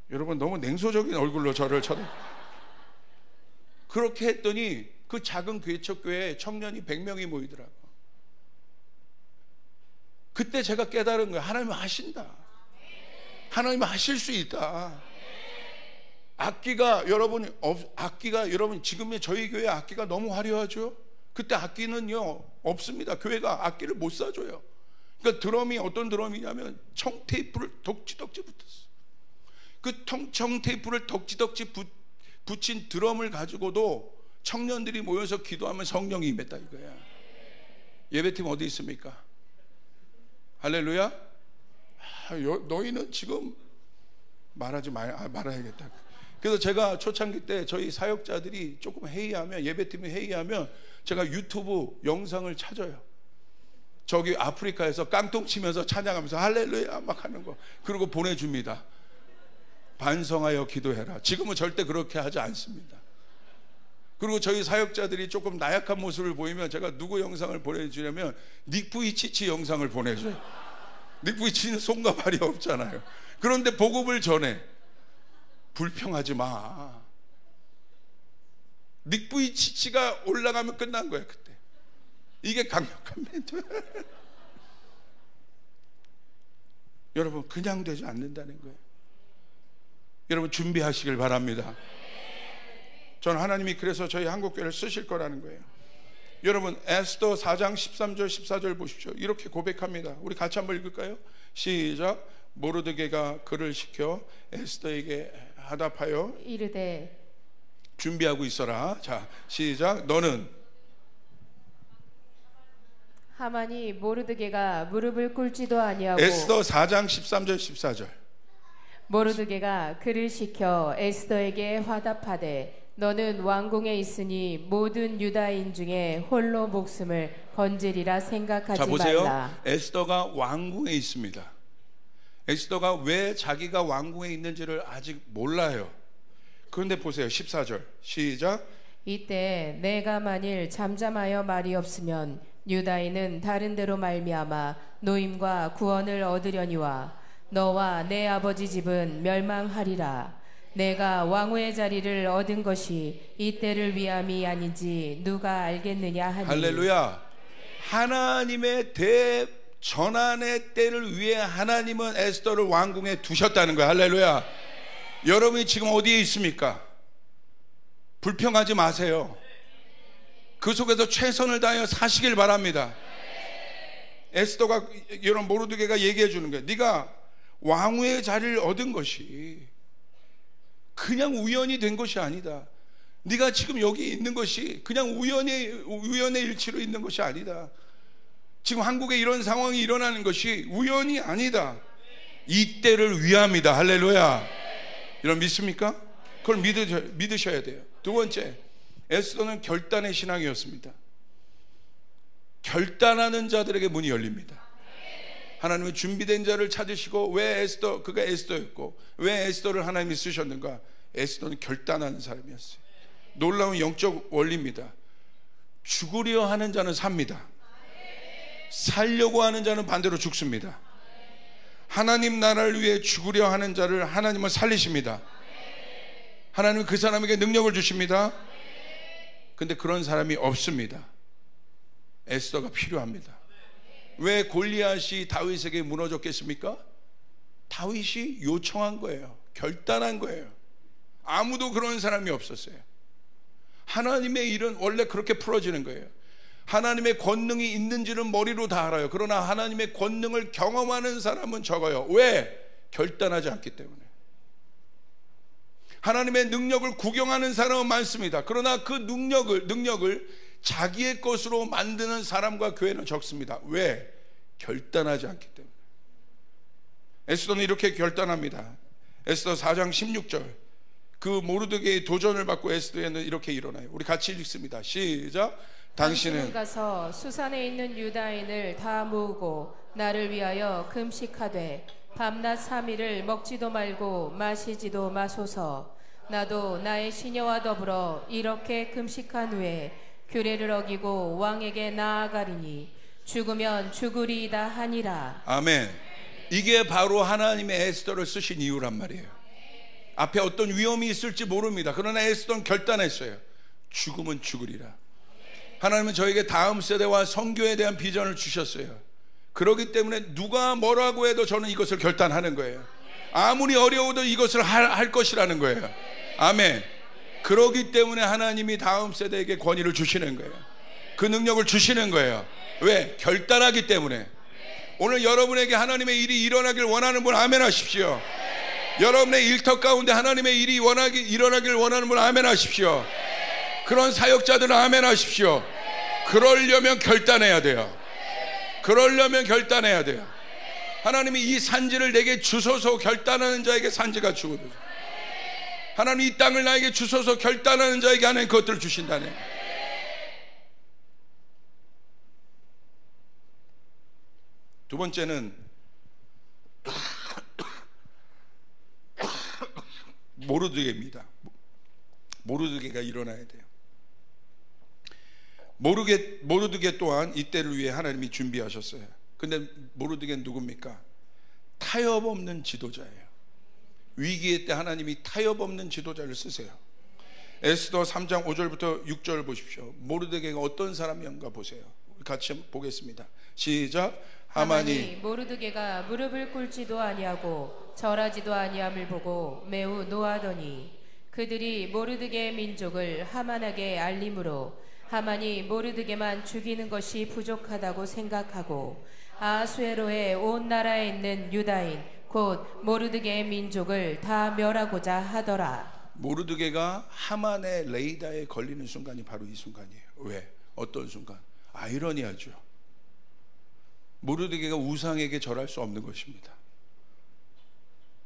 여러분 너무 냉소적인 얼굴로 저를 그렇게 했더니 그 작은 개척교회에 청년이 100명이 모이더라고. 그때 제가 깨달은 거예요. 하나님은 하신다. 하나님은 하실 수 있다. 악기가 여러분 지금의 저희 교회 악기가 너무 화려하죠. 그때 악기는요 없습니다. 교회가 악기를 못 사줘요. 그러니까 드럼이 어떤 드럼이냐면 청테이프를 덕지덕지 붙었어. 그 청테이프를 덕지덕지 붙인 드럼을 가지고도 청년들이 모여서 기도하면 성령이 임했다 이거야. 예배팀 어디 있습니까? 할렐루야. 너희는 지금 말아야겠다. 그래서 제가 초창기 때 저희 사역자들이 조금 회의하면, 예배팀이 회의하면 제가 유튜브 영상을 찾아요. 저기 아프리카에서 깡통 치면서 찬양하면서 할렐루야 막 하는 거, 그리고 보내줍니다. 반성하여 기도해라. 지금은 절대 그렇게 하지 않습니다. 그리고 저희 사역자들이 조금 나약한 모습을 보이면 제가 누구 영상을 보내주냐면 닉 부이치치 영상을 보내줘요. 닉 부이치치는 손과 발이 없잖아요. 그런데 복음을 전해. 불평하지 마. 닉 부이치치가 올라가면 끝난 거야 그때. 이게 강력한 멘트. 여러분 그냥 되지 않는다는 거예요. 여러분 준비하시길 바랍니다. 저는 하나님이 그래서 저희 한국교회를 쓰실 거라는 거예요. 여러분 에스더 4장 13절 14절 보십시오. 이렇게 고백합니다. 우리 같이 한번 읽을까요? 시작. 모르드게가 그를 시켜 에스더에게 하답하여 이르되 준비하고 있어라. 자 시작. 너는 하만이 모르드게가 무릎을 꿇지도 아니하고 에스더 4장 13절 14절. 모르드게가 그를 시켜 에스더에게 화답하되 너는 왕궁에 있으니 모든 유다인 중에 홀로 목숨을 건지리라 생각하지 자 보세요. 말라. 에스더가 왕궁에 있습니다. 에스더가 왜 자기가 왕궁에 있는지를 아직 몰라요. 그런데 보세요. 14절 시작. 이때 내가 만일 잠잠하여 말이 없으면 유다인은 다른 데로 말미암아 노임과 구원을 얻으려니와 너와 내 아버지 집은 멸망하리라. 내가 왕후의 자리를 얻은 것이 이때를 위함이 아닌지 누가 알겠느냐 하니. 할렐루야. 하나님의 대전환의 때를 위해 하나님은 에스더를 왕궁에 두셨다는 거야. 할렐루야. 여러분이 지금 어디에 있습니까? 불평하지 마세요. 그 속에서 최선을 다하여 사시길 바랍니다. 에스더가 이런 모르드게가 얘기해 주는 거예요. 네가 왕후의 자리를 얻은 것이 그냥 우연이 된 것이 아니다. 네가 지금 여기 있는 것이 그냥 우연의 일치로 있는 것이 아니다. 지금 한국에 이런 상황이 일어나는 것이 우연이 아니다. 이때를 위함이다. 할렐루야. 여러분 믿습니까? 그걸 믿으셔야 돼요. 두 번째, 에스더는 결단의 신앙이었습니다. 결단하는 자들에게 문이 열립니다. 하나님은 준비된 자를 찾으시고 왜 그가 에스더였고 왜 에스더를 하나님이 쓰셨는가? 에스더는 결단하는 사람이었어요. 놀라운 영적 원리입니다. 죽으려 하는 자는 삽니다. 살려고 하는 자는 반대로 죽습니다. 하나님 나라를 위해 죽으려 하는 자를 하나님은 살리십니다. 하나님은 그 사람에게 능력을 주십니다. 근데 그런 사람이 없습니다. 에스더가 필요합니다. 왜 골리앗이 다윗에게 무너졌겠습니까? 다윗이 요청한 거예요. 결단한 거예요. 아무도 그런 사람이 없었어요. 하나님의 일은 원래 그렇게 풀어지는 거예요. 하나님의 권능이 있는지는 머리로 다 알아요. 그러나 하나님의 권능을 경험하는 사람은 적어요. 왜? 결단하지 않기 때문에. 하나님의 능력을 구경하는 사람은 많습니다. 그러나 그 능력을 자기의 것으로 만드는 사람과 교회는 적습니다. 왜? 결단하지 않기 때문에. 에스더는 이렇게 결단합니다. 에스더 4장 16절. 그 모르드게의 도전을 받고 에스더에는 이렇게 일어나요. 우리 같이 읽습니다. 시작. 당신은 가서 수산에 있는 유다인을 다 모으고 나를 위하여 금식하되 밤낮 3일을 먹지도 말고 마시지도 마소서. 나도 나의 시녀와 더불어 이렇게 금식한 후에 규례를 어기고 왕에게 나아가리니 죽으면 죽으리이다 하니라. 아멘. 이게 바로 하나님의 에스더를 쓰신 이유란 말이에요. 앞에 어떤 위험이 있을지 모릅니다. 그러나 에스더는 결단했어요. 죽으면 죽으리라. 하나님은 저에게 다음 세대와 선교에 대한 비전을 주셨어요. 그렇기 때문에 누가 뭐라고 해도 저는 이것을 결단하는 거예요. 아무리 어려워도 이것을 할 것이라는 거예요. 아멘. 그렇기 때문에 하나님이 다음 세대에게 권위를 주시는 거예요. 그 능력을 주시는 거예요. 왜? 결단하기 때문에. 오늘 여러분에게 하나님의 일이 일어나길 원하는 분 아멘 하십시오. 여러분의 일터 가운데 하나님의 일이 일어나길 원하는 분 아멘 하십시오. 그런 사역자들은 아멘 하십시오. 그러려면 결단해야 돼요. 그러려면 결단해야 돼요. 하나님이 이 산지를 내게 주소서 결단하는 자에게 산지가 주거든요. 하나님 이 땅을 나에게 주소서 결단하는 자에게 하나님 그것들을 주신다네. 두 번째는 모르드게입니다. 모르드게가 일어나야 돼요. 모르드게 또한 이때를 위해 하나님이 준비하셨어요. 근데 모르드게는 누굽니까? 타협 없는 지도자예요. 위기의 때 하나님이 타협 없는 지도자를 쓰세요. 에스더 3장 5절부터 6절 보십시오. 모르드게가 어떤 사람이었는가 보세요. 같이 보겠습니다. 시작. 하만이 모르드게가 무릎을 꿇지도 아니하고 절하지도 아니함을 보고 매우 노하더니 그들이 모르드게의 민족을 하만에게 알림으로 하만이 모르드게만 죽이는 것이 부족하다고 생각하고 아수에로의 온 나라에 있는 유다인 곧 모르드게의 민족을 다 멸하고자 하더라. 모르드게가 하만의 레이더에 걸리는 순간이 바로 이 순간이에요. 왜? 어떤 순간? 아이러니하죠. 모르드게가 우상에게 절할 수 없는 것입니다.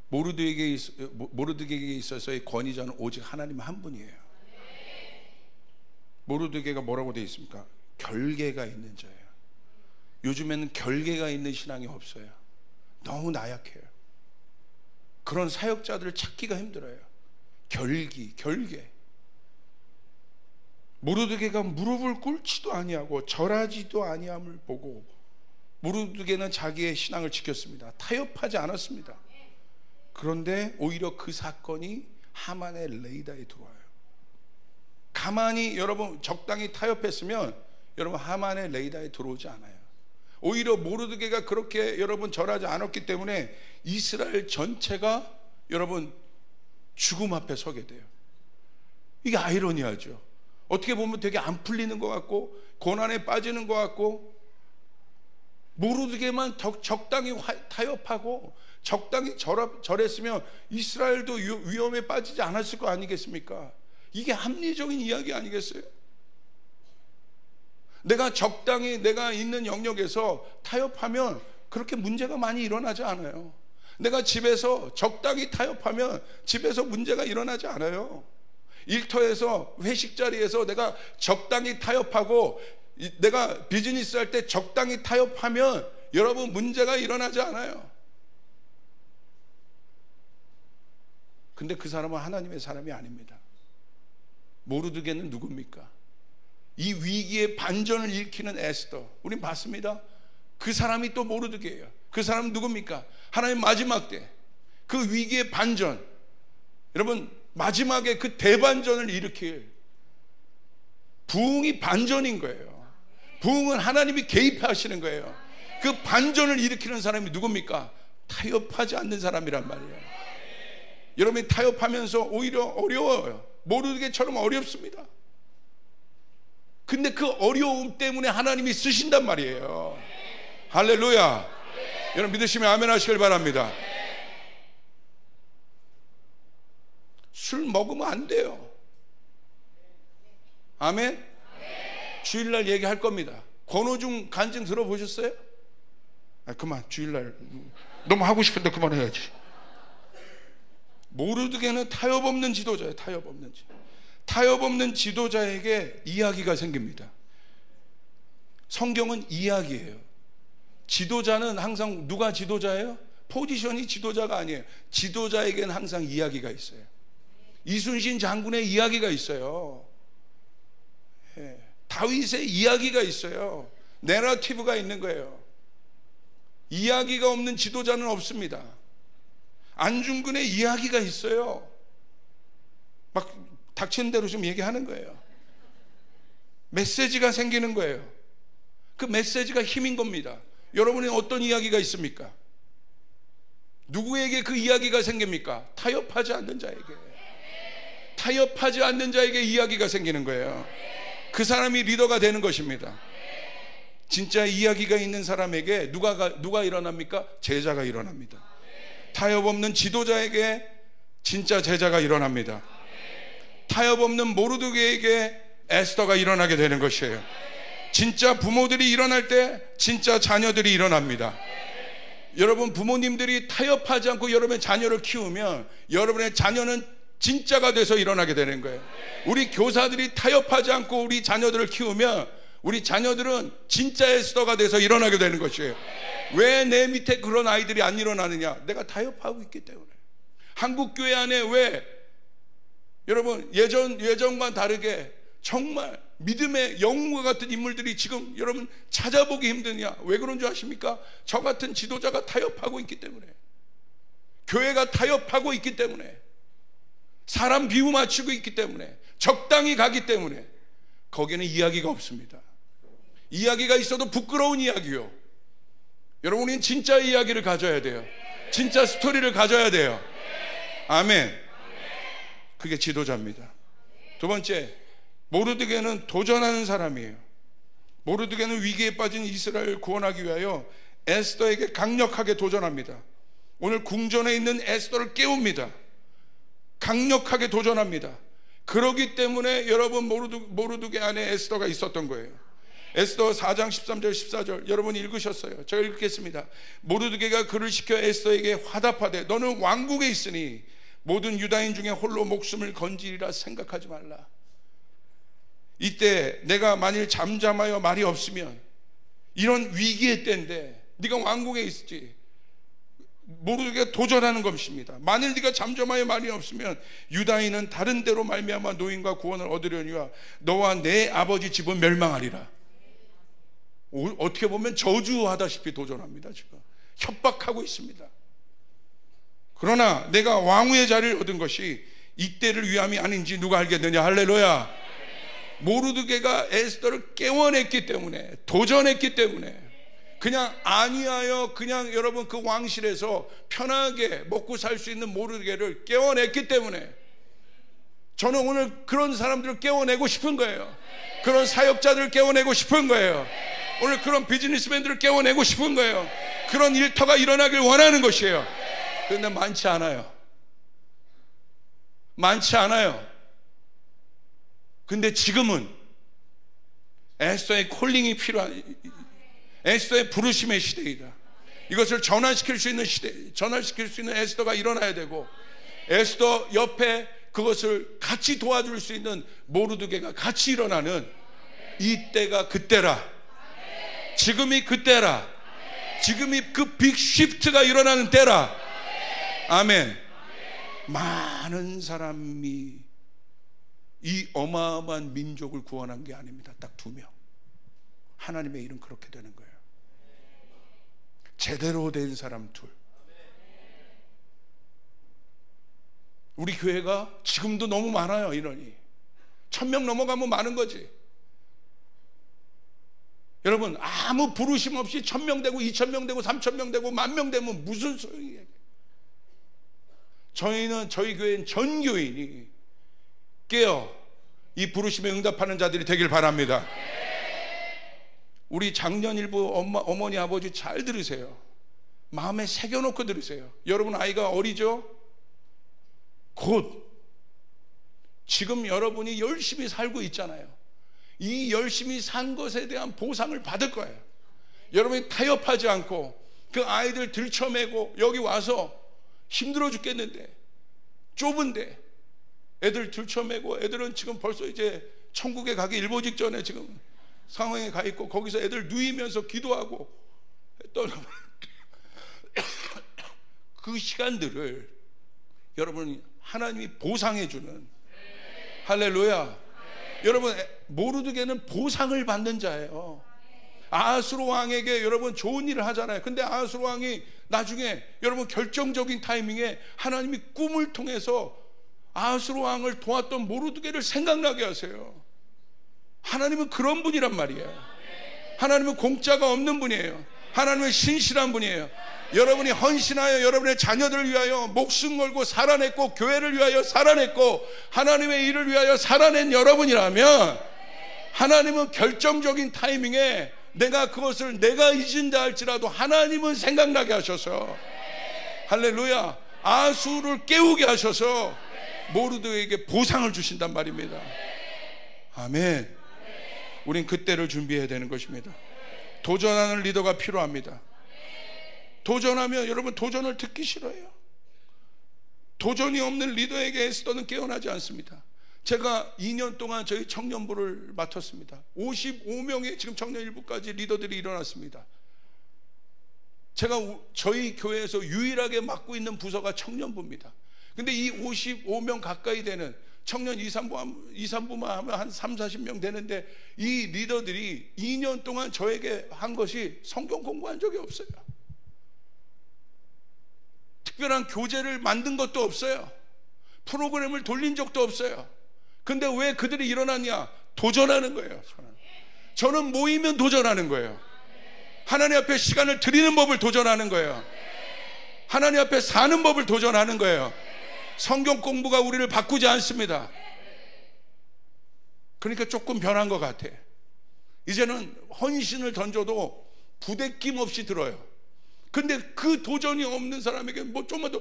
모르드게에게 있어서의 권위자는 오직 하나님 한 분이에요. 모르드게가 뭐라고 되어 있습니까? 결계가 있는 자예요. 요즘에는 결계가 있는 신앙이 없어요. 너무 나약해요. 그런 사역자들을 찾기가 힘들어요. 결계. 모르드게가 무릎을 꿇지도 아니하고 절하지도 아니함을 보고 모르드게는 자기의 신앙을 지켰습니다. 타협하지 않았습니다. 그런데 오히려 그 사건이 하만의 레이다에 들어와요. 가만히 여러분 적당히 타협했으면 여러분 하만의 레이다에 들어오지 않아요. 오히려 모르드게가 그렇게 여러분 절하지 않았기 때문에 이스라엘 전체가 여러분 죽음 앞에 서게 돼요. 이게 아이러니하죠. 어떻게 보면 되게 안 풀리는 것 같고 고난에 빠지는 것 같고, 모르드게만 적당히 타협하고 적당히 절했으면 이스라엘도 위험에 빠지지 않았을 거 아니겠습니까? 이게 합리적인 이야기 아니겠어요? 내가 적당히 내가 있는 영역에서 타협하면 그렇게 문제가 많이 일어나지 않아요. 내가 집에서 적당히 타협하면 집에서 문제가 일어나지 않아요. 일터에서 회식 자리에서 내가 적당히 타협하고 내가 비즈니스 할 때 적당히 타협하면 여러분 문제가 일어나지 않아요. 근데 그 사람은 하나님의 사람이 아닙니다. 모르드게는 누굽니까? 이 위기의 반전을 일으키는 에스더, 우린 봤습니다. 그 사람이 또 모르드게예요. 그 사람은 누굽니까? 하나님 마지막 때 그 위기의 반전, 여러분 마지막에 그 대반전을 일으킬 부흥이 반전인 거예요. 부흥은 하나님이 개입하시는 거예요. 그 반전을 일으키는 사람이 누굽니까? 타협하지 않는 사람이란 말이에요. 여러분이 타협하면서 오히려 어려워요. 모르드게처럼 어렵습니다. 근데 그 어려움 때문에 하나님이 쓰신단 말이에요. 할렐루야. 여러분 믿으시면 아멘 하시길 바랍니다. 술 먹으면 안 돼요. 아멘. 주일날 얘기할 겁니다. 권오중 간증 들어보셨어요? 그만, 주일날 너무 하고 싶은데 그만해야지. 모르드게는 타협 없는 지도자예요. 타협 없는 지도자에게 이야기가 생깁니다. 성경은 이야기예요. 지도자는 항상 누가 지도자예요? 포지션이 지도자가 아니에요. 지도자에게는 항상 이야기가 있어요. 이순신 장군의 이야기가 있어요. 다윗의 이야기가 있어요. 내러티브가 있는 거예요. 이야기가 없는 지도자는 없습니다. 안중근의 이야기가 있어요. 막 닥치는 대로 좀 얘기하는 거예요. 메시지가 생기는 거예요. 그 메시지가 힘인 겁니다. 여러분이 어떤 이야기가 있습니까? 누구에게 그 이야기가 생깁니까? 타협하지 않는 자에게 이야기가 생기는 거예요. 그 사람이 리더가 되는 것입니다. 진짜 이야기가 있는 사람에게 누가 일어납니까? 제자가 일어납니다. 타협 없는 지도자에게 진짜 제자가 일어납니다. 타협 없는 모르드게에게 에스더가 일어나게 되는 것이에요. 진짜 부모들이 일어날 때 진짜 자녀들이 일어납니다. 여러분 부모님들이 타협하지 않고 여러분의 자녀를 키우면 여러분의 자녀는 진짜가 돼서 일어나게 되는 거예요. 우리 교사들이 타협하지 않고 우리 자녀들을 키우면 우리 자녀들은 진짜 에스더가 돼서 일어나게 되는 것이에요. 왜 내 밑에 그런 아이들이 안 일어나느냐? 내가 타협하고 있기 때문에. 한국 교회 안에 왜 여러분 예전과 다르게 정말 믿음의 영웅과 같은 인물들이 지금 여러분 찾아보기 힘드냐? 왜 그런 줄 아십니까? 저 같은 지도자가 타협하고 있기 때문에, 교회가 타협하고 있기 때문에, 사람 비유 맞추고 있기 때문에, 적당히 가기 때문에 거기에는 이야기가 없습니다. 이야기가 있어도 부끄러운 이야기요. 여러분 우리는 진짜 이야기를 가져야 돼요. 진짜 스토리를 가져야 돼요. 아멘. 그게 지도자입니다. 두 번째, 모르드게는 도전하는 사람이에요. 모르드게는 위기에 빠진 이스라엘을 구원하기 위하여 에스더에게 강력하게 도전합니다. 오늘 궁전에 있는 에스더를 깨웁니다. 강력하게 도전합니다. 그러기 때문에 여러분 모르드게 안에 에스더가 있었던 거예요. 에스더 4장 13절 14절 여러분이 읽으셨어요. 제가 읽겠습니다. 모르드게가 그를 시켜 에스더에게 화답하되 너는 왕국에 있으니 모든 유다인 중에 홀로 목숨을 건지리라 생각하지 말라. 이때 내가 만일 잠잠하여 말이 없으면, 이런 위기의 때인데 네가 왕국에 있지, 모르드게가 도전하는 것입니다. 만일 네가 잠잠하여 말이 없으면 유다인은 다른 데로 말미암아 노임과 구원을 얻으려니와 너와 내 아버지 집은 멸망하리라. 어떻게 보면 저주하다시피 도전합니다. 지금 협박하고 있습니다. 그러나 내가 왕후의 자리를 얻은 것이 이때를 위함이 아닌지 누가 알겠느냐. 할렐루야. 모르드게가 에스더를 깨워냈기 때문에, 도전했기 때문에, 그냥 안위하여 그냥 여러분 그 왕실에서 편하게 먹고 살 수 있는 모르드게를 깨워냈기 때문에, 저는 오늘 그런 사람들을 깨워내고 싶은 거예요. 그런 사역자들을 깨워내고 싶은 거예요. 오늘 그런 비즈니스맨들을 깨워내고 싶은 거예요. 그런 일터가 일어나길 원하는 것이에요. 그런데 많지 않아요. 많지 않아요. 근데 지금은 에스더의 콜링이 필요한, 에스더의 부르심의 시대이다. 이것을 전환시킬 수 있는 시대, 전환시킬 수 있는 에스더가 일어나야 되고, 에스더 옆에 그것을 같이 도와줄 수 있는 모르드게가 같이 일어나는 이 때가 그때라. 지금이 그때라. 지금이 그 빅 시프트가 일어나는 때라. 아멘. 많은 사람이 이 어마어마한 민족을 구원한 게 아닙니다. 딱 2명. 하나님의 일은 그렇게 되는 거예요. 제대로 된 사람 2. 우리 교회가 지금도 너무 많아요. 인원이 1000명 넘어가면 많은 거지. 여러분, 아무 부르심 없이 1000명 되고 2000명 되고 3000명 되고 10,000명 되면 무슨 소용이에요. 저희 교회는 전 교인이 깨어 이 부르심에 응답하는 자들이 되길 바랍니다. 우리 작년 일부 어머니 아버지 잘 들으세요. 마음에 새겨놓고 들으세요. 여러분 아이가 어리죠? 곧 지금 여러분이 열심히 살고 있잖아요. 이 열심히 산 것에 대한 보상을 받을 거예요. 여러분이 타협하지 않고 그 아이들 들쳐매고 여기 와서 힘들어 죽겠는데, 좁은데 애들 들쳐매고, 애들은 지금 벌써 이제 천국에 가기 일보 직전에 지금 상황에 가 있고, 거기서 애들 누이면서 기도하고 했던 그 시간들을 여러분 하나님이 보상해 주는, 할렐루야. 여러분 모르드게는 보상을 받는 자예요. 아하스로 왕에게 여러분 좋은 일을 하잖아요. 근데 아하스로 왕이 나중에 여러분 결정적인 타이밍에 하나님이 꿈을 통해서 아하스로 왕을 도왔던 모르드게를 생각나게 하세요. 하나님은 그런 분이란 말이에요. 하나님은 공짜가 없는 분이에요. 하나님은 신실한 분이에요. 여러분이 헌신하여 여러분의 자녀들을 위하여 목숨 걸고 살아냈고, 교회를 위하여 살아냈고, 하나님의 일을 위하여 살아낸 여러분이라면, 하나님은 결정적인 타이밍에 내가 그것을 내가 잊은다 할지라도 하나님은 생각나게 하셔서, 할렐루야, 아수를 깨우게 하셔서 모르드게에게 보상을 주신단 말입니다. 아멘. 우린 그때를 준비해야 되는 것입니다. 도전하는 리더가 필요합니다. 도전하면 여러분 도전을 듣기 싫어해요. 도전이 없는 리더에게 에스더는 깨어나지 않습니다. 제가 2년 동안 저희 청년부를 맡았습니다. 55명의 지금 청년 일부까지 리더들이 일어났습니다. 제가 저희 교회에서 유일하게 맡고 있는 부서가 청년부입니다. 근데 이 55명 가까이 되는 청년 2, 3부만 하면 한 3, 40명 되는데, 이 리더들이 2년 동안 저에게 한 것이 성경 공부한 적이 없어요. 특별한 교재를 만든 것도 없어요. 프로그램을 돌린 적도 없어요. 근데 왜 그들이 일어났냐? 도전하는 거예요. 저는 모이면 도전하는 거예요. 하나님 앞에 시간을 드리는 법을 도전하는 거예요. 하나님 앞에 사는 법을 도전하는 거예요. 성경 공부가 우리를 바꾸지 않습니다. 그러니까 조금 변한 것 같아. 이제는 헌신을 던져도 부대낌 없이 들어요. 근데 그 도전이 없는 사람에게 뭐 좀만 더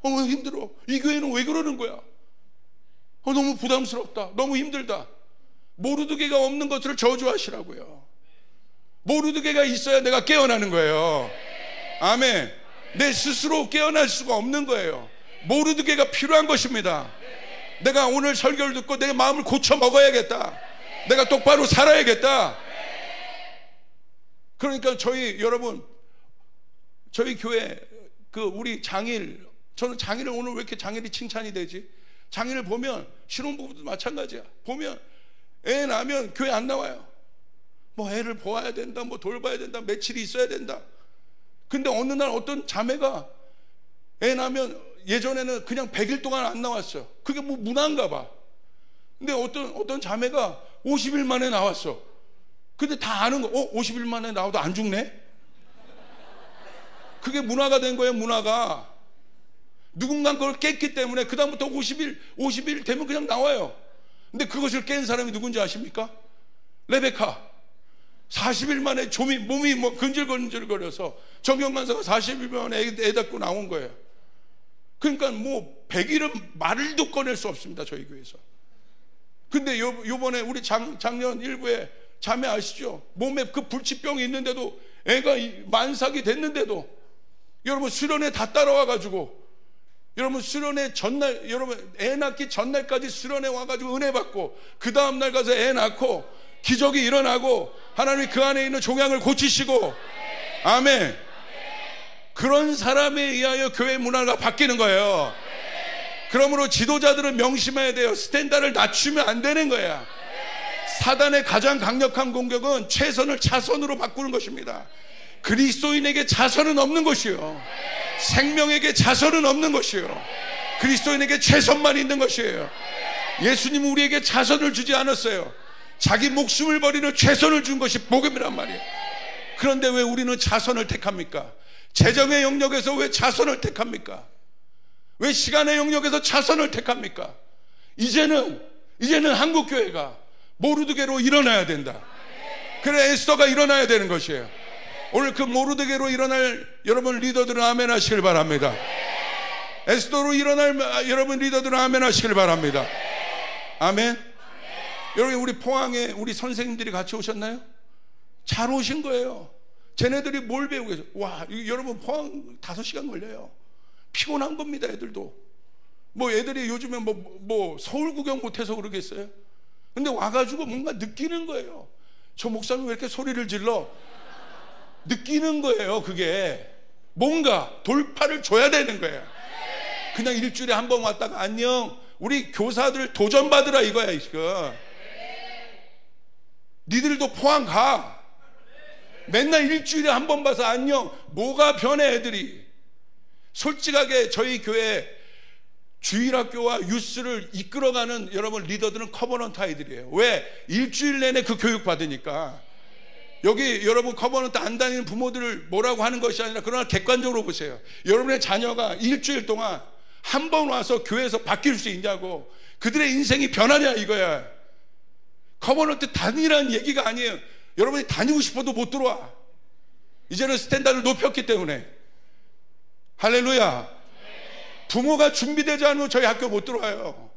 힘들어. 이 교회는 왜 그러는 거야? 너무 부담스럽다. 너무 힘들다. 모르드게가 없는 것을 저주하시라고요. 모르드게가 있어야 내가 깨어나는 거예요. 아멘. 내 스스로 깨어날 수가 없는 거예요. 모르드게가 필요한 것입니다. 내가 오늘 설교를 듣고 내 마음을 고쳐 먹어야겠다. 내가 똑바로 살아야겠다. 그러니까 여러분, 저희 교회 우리 장일, 저는 장일을 오늘 왜 이렇게 장일이 칭찬이 되지? 장일을 보면 신혼부부도 마찬가지야. 보면 애 낳으면 교회 안 나와요. 뭐 애를 보아야 된다, 뭐 돌봐야 된다, 며칠이 있어야 된다. 근데 어느 날 어떤 자매가 애 낳으면 예전에는 그냥 100일 동안 안 나왔어. 그게 뭐 문화인가 봐. 근데 어떤 자매가 50일 만에 나왔어. 근데 다 아는 거, 50일 만에 나와도 안 죽네? 그게 문화가 된 거예요, 문화가. 누군가 그걸 깼기 때문에 그다음부터 50일 되면 그냥 나와요. 근데 그것을 깬 사람이 누군지 아십니까? 레베카. 40일 만에 몸이 뭐 근질근질거려서 정경간사가 40일 만에 애 낳고 나온 거예요. 그러니까 뭐 100일은 말도 꺼낼 수 없습니다, 저희 교회에서. 근데 요번에 우리 작년 일부에 자매 아시죠? 몸에 그 불치병이 있는데도 애가 만삭이 됐는데도 여러분 수련회 다 따라와가지고 여러분 수련회 전날, 여러분 애 낳기 전날까지 수련회 와가지고 은혜 받고 그 다음날 가서 애 낳고 기적이 일어나고 하나님이 그 안에 있는 종양을 고치시고, 아멘. 그런 사람에 의하여 교회 문화가 바뀌는 거예요. 그러므로 지도자들은 명심해야 돼요. 스탠다드를 낮추면 안 되는 거야. 사단의 가장 강력한 공격은 최선을 자선으로 바꾸는 것입니다. 그리스도인에게 자선은 없는 것이요, 생명에게 자선은 없는 것이요, 그리스도인에게 최선만 있는 것이에요. 예수님은 우리에게 자선을 주지 않았어요. 자기 목숨을 버리는 최선을 준 것이 복음이란 말이에요. 그런데 왜 우리는 자선을 택합니까? 재정의 영역에서 왜 자선을 택합니까? 왜 시간의 영역에서 자선을 택합니까? 이제는 한국교회가 모르드게로 일어나야 된다. 그래, 에스더가 일어나야 되는 것이에요. 오늘 그 모르드게로 일어날 여러분 리더들은 아멘 하시길 바랍니다. 에스더로 일어날 여러분 리더들은 아멘 하시길 바랍니다. 아멘. 여러분, 우리 포항에 우리 선생님들이 같이 오셨나요? 잘 오신 거예요. 쟤네들이 뭘 배우고 계세요? 와, 여러분 포항 5시간 걸려요. 피곤한 겁니다, 애들도. 뭐 애들이 요즘에 뭐 서울 구경 못해서 그러겠어요? 근데 와가지고 뭔가 느끼는 거예요. 저 목사님 왜 이렇게 소리를 질러? 느끼는 거예요. 그게 뭔가 돌파를 줘야 되는 거예요. 그냥 일주일에 한 번 왔다가 안녕, 우리 교사들 도전받으라 이거야. 이거 니들도 포항 가. 맨날 일주일에 한 번 봐서 안녕. 뭐가 변해 애들이. 솔직하게 저희 교회 주일학교와 유스를 이끌어가는 여러분 리더들은 커버넌트 아이들이에요. 왜? 일주일 내내 그 교육 받으니까. 여기 여러분 커버넌트 안 다니는 부모들을 뭐라고 하는 것이 아니라, 그러나 객관적으로 보세요. 여러분의 자녀가 일주일 동안 한 번 와서 교회에서 바뀔 수 있냐고, 그들의 인생이 변하냐 이거야. 커버넌트 다니라는 얘기가 아니에요. 여러분이 다니고 싶어도 못 들어와. 이제는 스탠다드를 높였기 때문에. 할렐루야. 부모가 준비되지 않으면 저희 학교 못 들어와요.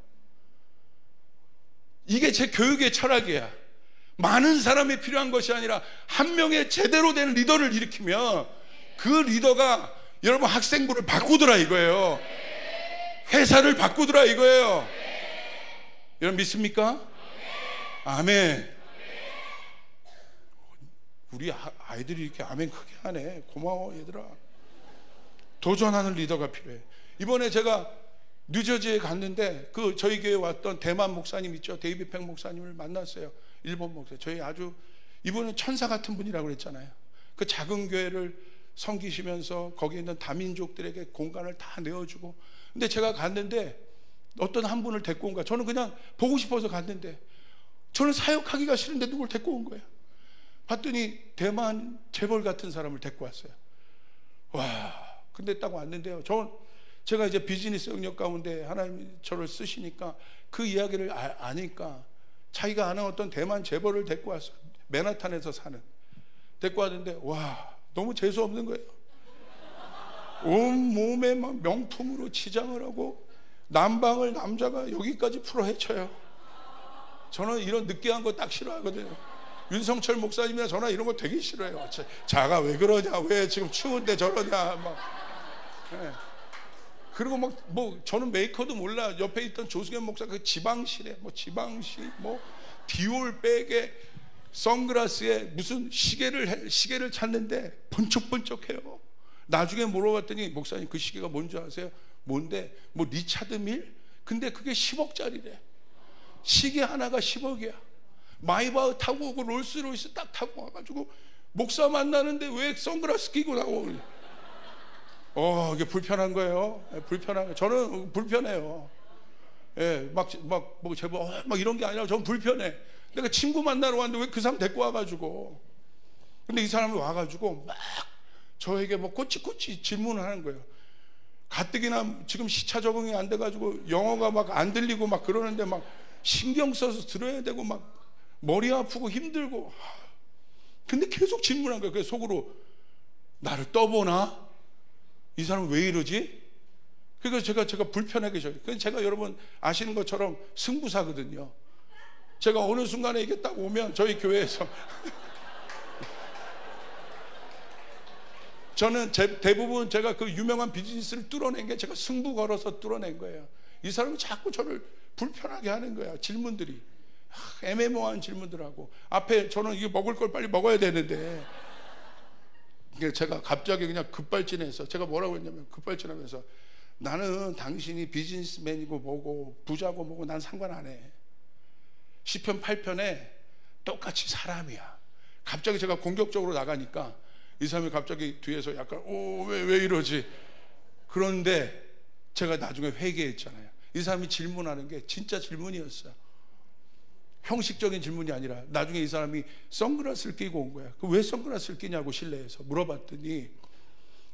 이게 제 교육의 철학이야. 많은 사람이 필요한 것이 아니라 한 명의 제대로 된 리더를 일으키면 그 리더가 여러분 학생부를 바꾸더라 이거예요. 회사를 바꾸더라 이거예요. 여러분 믿습니까? 아멘. 우리 아이들이 이렇게 아멘 크게 하네. 고마워 얘들아. 도전하는 리더가 필요해. 이번에 제가 뉴저지에 갔는데 그 저희 교회에 왔던 대만 목사님 있죠, 데이비드 팽 목사님을 만났어요. 일본 목사. 저희 아주 이분은 천사 같은 분이라고 그랬잖아요. 그 작은 교회를 섬기시면서 거기 있는 다민족들에게 공간을 다 내어주고. 근데 제가 갔는데 어떤 한 분을 데리고 온 거야. 저는 그냥 보고 싶어서 갔는데, 저는 사역하기가 싫은데 누굴 데리고 온 거야. 봤더니 대만 재벌 같은 사람을 데리고 왔어요. 와, 근데 딱 왔는데요, 제가 이제 비즈니스 영역 가운데 하나님이 저를 쓰시니까 그 이야기를 아니까 자기가 아는 어떤 대만 재벌을 데리고 왔어요. 맨하탄에서 사는. 데리고 왔는데 와, 너무 재수 없는 거예요. 온 몸에 막 명품으로 치장을 하고 난방을 남자가 여기까지 풀어 헤쳐요. 저는 이런 느끼한 거 딱 싫어하거든요. 윤성철 목사님이나 저나 이런 거 되게 싫어해요. 자가 왜 그러냐, 왜 지금 추운데 저러냐 막. 네. 그리고 막 뭐 저는 메이커도 몰라. 옆에 있던 조승현 목사 그 지방실에 뭐 지방실 뭐 디올 백에 선글라스에 무슨 시계를 찾는데 번쩍번쩍해요. 나중에 물어봤더니 목사님 그 시계가 뭔지 아세요? 뭔데? 뭐 리차드 밀? 근데 그게 10억짜리래. 시계 하나가 10억이야. 마이바흐 타고 오고 롤스로이스 딱 타고 와가지고 목사 만나는데 왜 선글라스 끼고 나오고. 이게 불편한 거예요. 불편한 거. 저는 불편해요. 예, 뭐 제발 막 이런 게 아니라 저는 불편해. 내가 친구 만나러 왔는데 왜 그 사람 데리고 와가지고. 근데 이 사람이 와가지고 막 저에게 뭐 꼬치꼬치 질문을 하는 거예요. 가뜩이나 지금 시차 적응이 안 돼가지고 영어가 막 안 들리고 막 그러는데 막 신경 써서 들어야 되고 막 머리 아프고 힘들고. 근데 계속 질문한 거예요. 그래서 속으로 나를 떠보나? 이 사람은 왜 이러지? 그래서 제가 불편하게 져요. 제가 여러분 아시는 것처럼 승부사거든요. 제가 어느 순간에 이게 딱 오면 저희 교회에서 저는 대부분 제가 그 유명한 비즈니스를 뚫어낸 게 제가 승부 걸어서 뚫어낸 거예요. 이 사람이 자꾸 저를 불편하게 하는 거야. 질문들이 애매모호한 질문들하고 앞에 저는 이게 먹을 걸 빨리 먹어야 되는데 제가 갑자기 그냥 급발진해서 제가 뭐라고 했냐면 급발진하면서 나는 당신이 비즈니스맨이고 뭐고 부자고 뭐고 난 상관 안 해. 시편 8편에 똑같이 사람이야. 갑자기 제가 공격적으로 나가니까 이 사람이 갑자기 뒤에서 약간 왜 이러지? 그런데 제가 나중에 회개했잖아요. 이 사람이 질문하는 게 진짜 질문이었어요. 형식적인 질문이 아니라 나중에 이 사람이 선글라스를 끼고 온 거야. 왜 선글라스를 끼냐고 실내에서 물어봤더니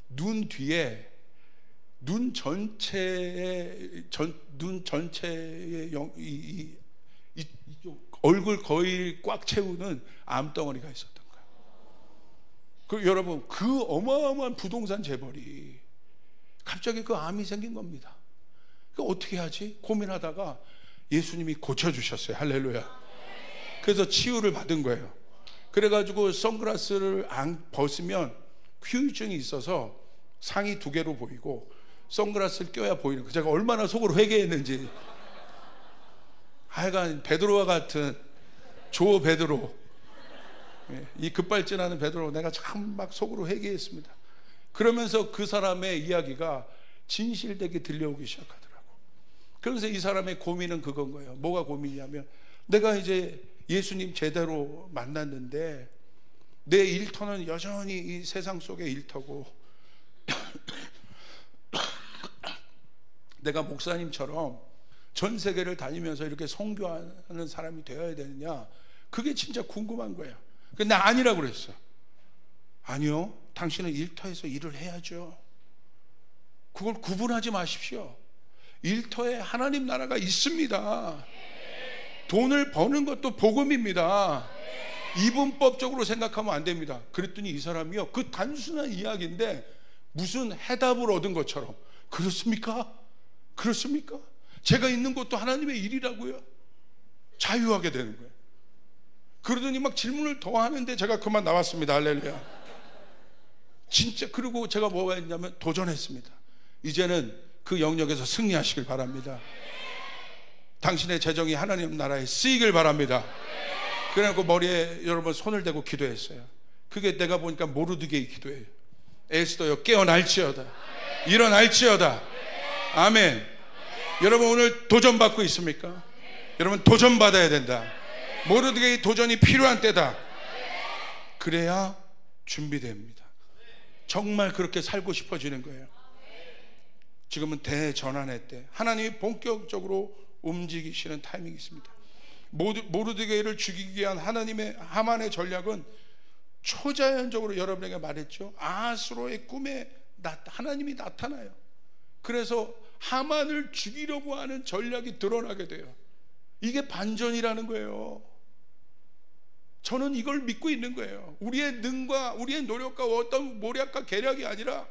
눈 뒤에 눈 전체에 이쪽 얼굴 거의 꽉 채우는 암덩어리가 있었던 거야. 그 여러분 그 어마어마한 부동산 재벌이 갑자기 그 암이 생긴 겁니다. 그 어떻게 하지? 고민하다가 예수님이 고쳐주셨어요. 할렐루야. 그래서 치유를 받은 거예요. 그래가지고 선글라스를 안 벗으면 후유증이 있어서 상이 2개로 보이고 선글라스를 껴야 보이는 거예요. 제가 얼마나 속으로 회개했는지. 하여간 베드로와 같은 조 베드로, 이 급발진하는 베드로, 내가 참 막 속으로 회개했습니다. 그러면서 그 사람의 이야기가 진실되게 들려오기 시작하더라고. 그래서 이 사람의 고민은 그건 거예요. 뭐가 고민이냐면 내가 이제 예수님 제대로 만났는데 내 일터는 여전히 이 세상 속의 일터고 내가 목사님처럼 전 세계를 다니면서 이렇게 선교하는 사람이 되어야 되느냐, 그게 진짜 궁금한 거예요. 근데 나 아니라고 그랬어. 아니요, 당신은 일터에서 일을 해야죠. 그걸 구분하지 마십시오. 일터에 하나님 나라가 있습니다. 돈을 버는 것도 복음입니다. 이분법적으로 생각하면 안 됩니다. 그랬더니 이 사람이요, 그 단순한 이야기인데 무슨 해답을 얻은 것처럼, 그렇습니까? 그렇습니까? 제가 있는 것도 하나님의 일이라고요. 자유하게 되는 거예요. 그러더니 막 질문을 더 하는데 제가 그만 나왔습니다. 할렐루야. 진짜. 그리고 제가 뭐가 했냐면 도전했습니다. 이제는 그 영역에서 승리하시길 바랍니다. 당신의 재정이 하나님 나라에 쓰이길 바랍니다. 그래갖고 머리에 여러분 손을 대고 기도했어요. 그게 내가 보니까 모르드게의 기도예요. 에스더여 깨어날지어다, 일어날지어다. 아멘. 여러분 오늘 도전받고 있습니까? 여러분 도전받아야 된다. 모르드게의 도전이 필요한 때다. 그래야 준비됩니다. 정말 그렇게 살고 싶어지는 거예요. 지금은 대전환의 때, 하나님이 본격적으로 움직이시는 타이밍이 있습니다. 모르드게를 죽이기 위한 하만의 전략은 초자연적으로 여러분에게 말했죠. 아하스로의 꿈에 하나님이 나타나요. 그래서 하만을 죽이려고 하는 전략이 드러나게 돼요. 이게 반전이라는 거예요. 저는 이걸 믿고 있는 거예요. 우리의 능과 우리의 노력과 어떤 모략과 계략이 아니라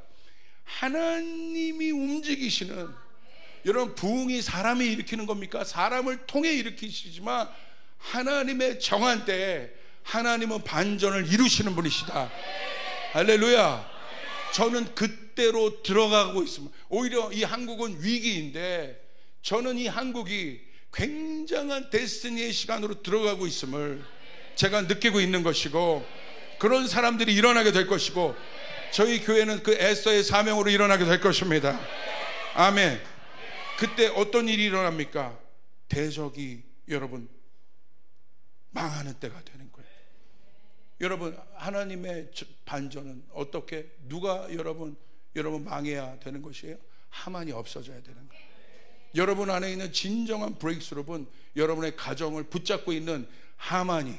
하나님이 움직이시는, 여러분 부흥이 사람이 일으키는 겁니까? 사람을 통해 일으키시지만 하나님의 정한 때에 하나님은 반전을 이루시는 분이시다. 할렐루야. 저는 그때로 들어가고 있습니다. 오히려 이 한국은 위기인데 저는 이 한국이 굉장한 데스티니의 시간으로 들어가고 있음을 제가 느끼고 있는 것이고, 그런 사람들이 일어나게 될 것이고, 저희 교회는 그 에스더의 사명으로 일어나게 될 것입니다. 아멘. 그때 어떤 일이 일어납니까? 대적이 여러분 망하는 때가 되는 거예요. 여러분, 하나님의 반전은 어떻게, 누가 여러분 망해야 되는 것이에요? 하만이 없어져야 되는 거예요. 여러분 안에 있는 진정한 브레이크스루는 여러분의 가정을 붙잡고 있는 하만이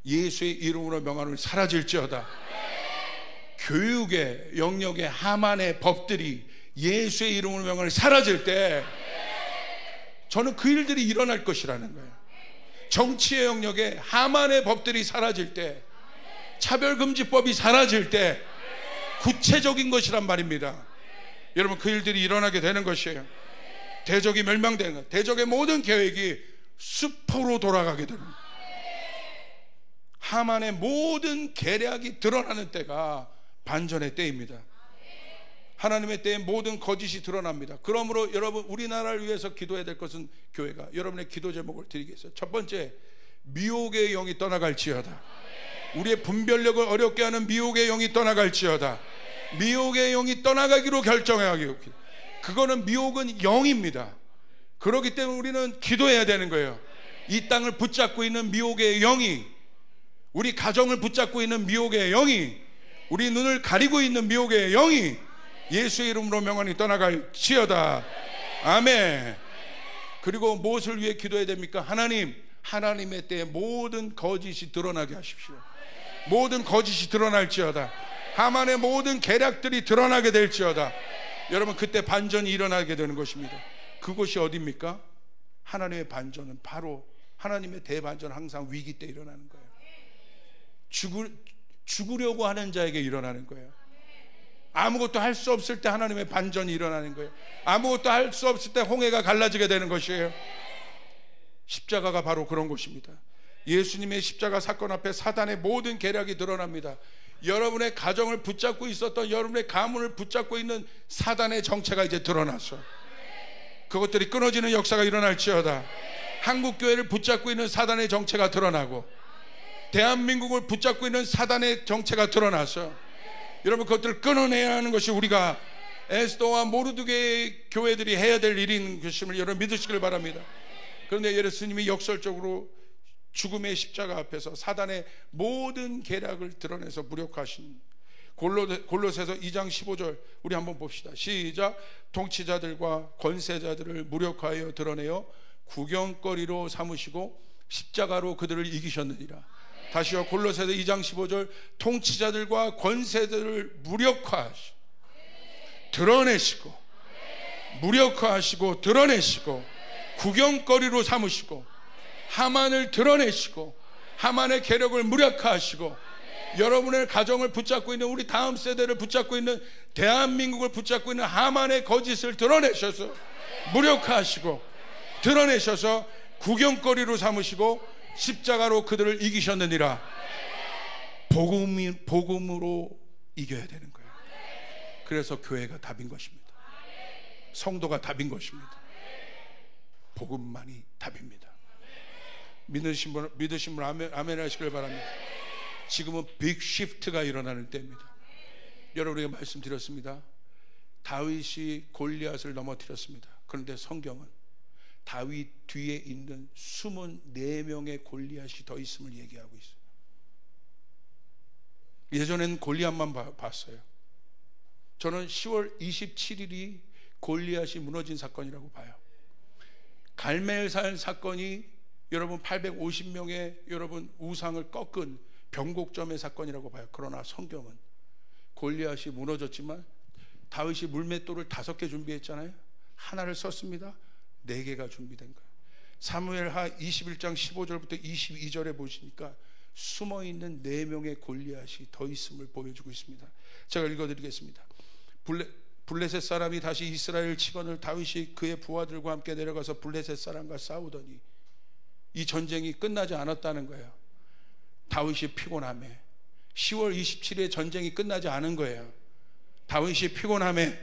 예수의 이름으로 명하노니 사라질지어다. 교육의 영역의 하만의 법들이 예수의 이름으로 명하노니 사라질 때 저는 그 일들이 일어날 것이라는 거예요. 정치의 영역에 하만의 법들이 사라질 때, 차별금지법이 사라질 때 구체적인 것이란 말입니다. 여러분, 그 일들이 일어나게 되는 것이에요. 대적이 멸망되는 것, 대적의 모든 계획이 수포로 돌아가게 되는 것, 하만의 모든 계략이 드러나는 때가 반전의 때입니다. 하나님의 때에 모든 거짓이 드러납니다. 그러므로 여러분, 우리나라를 위해서 기도해야 될 것은, 교회가 여러분의 기도 제목을 드리겠어요. 첫 번째, 미혹의 영이 떠나갈지어다. 우리의 분별력을 어렵게 하는 미혹의 영이 떠나갈지어다. 미혹의 영이 떠나가기로 결정하기로. 그거는, 미혹은 영입니다. 그렇기 때문에 우리는 기도해야 되는 거예요. 이 땅을 붙잡고 있는 미혹의 영이, 우리 가정을 붙잡고 있는 미혹의 영이, 우리 눈을 가리고 있는 미혹의 영이 예수의 이름으로 명하니 떠나갈지어다. 아멘. 그리고 무엇을 위해 기도해야 됩니까? 하나님의 때에 모든 거짓이 드러나게 하십시오. 모든 거짓이 드러날지어다. 하만의 모든 계략들이 드러나게 될지어다. 여러분, 그때 반전이 일어나게 되는 것입니다. 그곳이 어디입니까? 하나님의 반전은 바로, 하나님의 대반전은 항상 위기 때 일어나는 거예요. 죽으려고 하는 자에게 일어나는 거예요. 아무것도 할 수 없을 때 하나님의 반전이 일어나는 거예요. 아무것도 할 수 없을 때 홍해가 갈라지게 되는 것이에요. 십자가가 바로 그런 곳입니다. 예수님의 십자가 사건 앞에 사단의 모든 계략이 드러납니다. 여러분의 가정을 붙잡고 있었던, 여러분의 가문을 붙잡고 있는 사단의 정체가 이제 드러났어. 그것들이 끊어지는 역사가 일어날지어다. 한국교회를 붙잡고 있는 사단의 정체가 드러나고, 대한민국을 붙잡고 있는 사단의 정체가 드러났어. 여러분, 그것들을 끊어내야 하는 것이 우리가 에스더와 모르드게의 교회들이 해야 될 일인 것임을 여러분 믿으시길 바랍니다. 그런데 예수님이 역설적으로 죽음의 십자가 앞에서 사단의 모든 계략을 드러내서 무력화하신, 골로새서 2장 15절 우리 한번 봅시다. 시작. 통치자들과 권세자들을 무력화하여 드러내어 구경거리로 삼으시고 십자가로 그들을 이기셨느니라. 다시요. 골로새서 2장 15절. 통치자들과 권세들을 무력화하시고 드러내시고, 무력화하시고 드러내시고, 구경거리로 삼으시고, 하만을 드러내시고, 하만의 계력을 무력화하시고, 여러분의 가정을 붙잡고 있는, 우리 다음 세대를 붙잡고 있는, 대한민국을 붙잡고 있는 하만의 거짓을 드러내셔서 무력화하시고 드러내셔서 구경거리로 삼으시고 십자가로 그들을 이기셨느니라. 복음으로 이겨야 되는 거예요. 그래서 교회가 답인 것입니다. 성도가 답인 것입니다. 복음만이 답입니다. 믿으신 분 아멘 하시길 바랍니다. 지금은 빅 시프트가 일어나는 때입니다. 여러분에게 말씀드렸습니다. 다윗이 골리앗을 넘어뜨렸습니다. 그런데 성경은 다윗 뒤에 있는 숨은 4명의 골리앗이 더 있음을 얘기하고 있어요. 예전에는 골리앗만 봤어요. 저는 10월 27일이 골리앗이 무너진 사건이라고 봐요. 갈멜살 사건이 여러분 850명의 여러분 우상을 꺾은 변곡점의 사건이라고 봐요. 그러나 성경은 골리앗이 무너졌지만 다윗이 물맷돌을 5개 준비했잖아요. 하나를 썼습니다. 4개가 준비된 거예요. 사무엘하 21장 15절부터 22절에 보시니까 숨어있는 4명의 골리앗이 더 있음을 보여주고 있습니다. 제가 읽어드리겠습니다. 블레셋 사람이 다시 이스라엘 치거늘 다윗이 그의 부하들과 함께 내려가서 블레셋 사람과 싸우더니 이 전쟁이 끝나지 않았다는 거예요. 다윗이 피곤함에 10월 27일에 전쟁이 끝나지 않은 거예요. 다윗이 피곤함에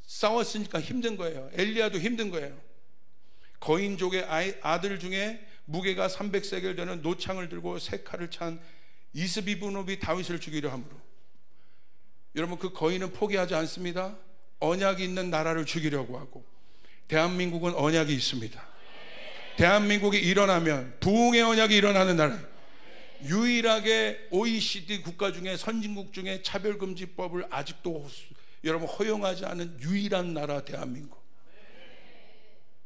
싸웠으니까 힘든 거예요. 엘리야도 힘든 거예요. 거인족의 아들 중에 무게가 300세겔 되는 노창을 들고 세 칼을 찬 이스비브노비 다윗을 죽이려 함으로, 여러분 그 거인은 포기하지 않습니다. 언약이 있는 나라를 죽이려고 하고, 대한민국은 언약이 있습니다. 대한민국이 일어나면 부흥의 언약이 일어나는 나라, 유일하게 OECD 국가 중에 선진국 중에 차별금지법을 아직도 여러분 허용하지 않은 유일한 나라 대한민국.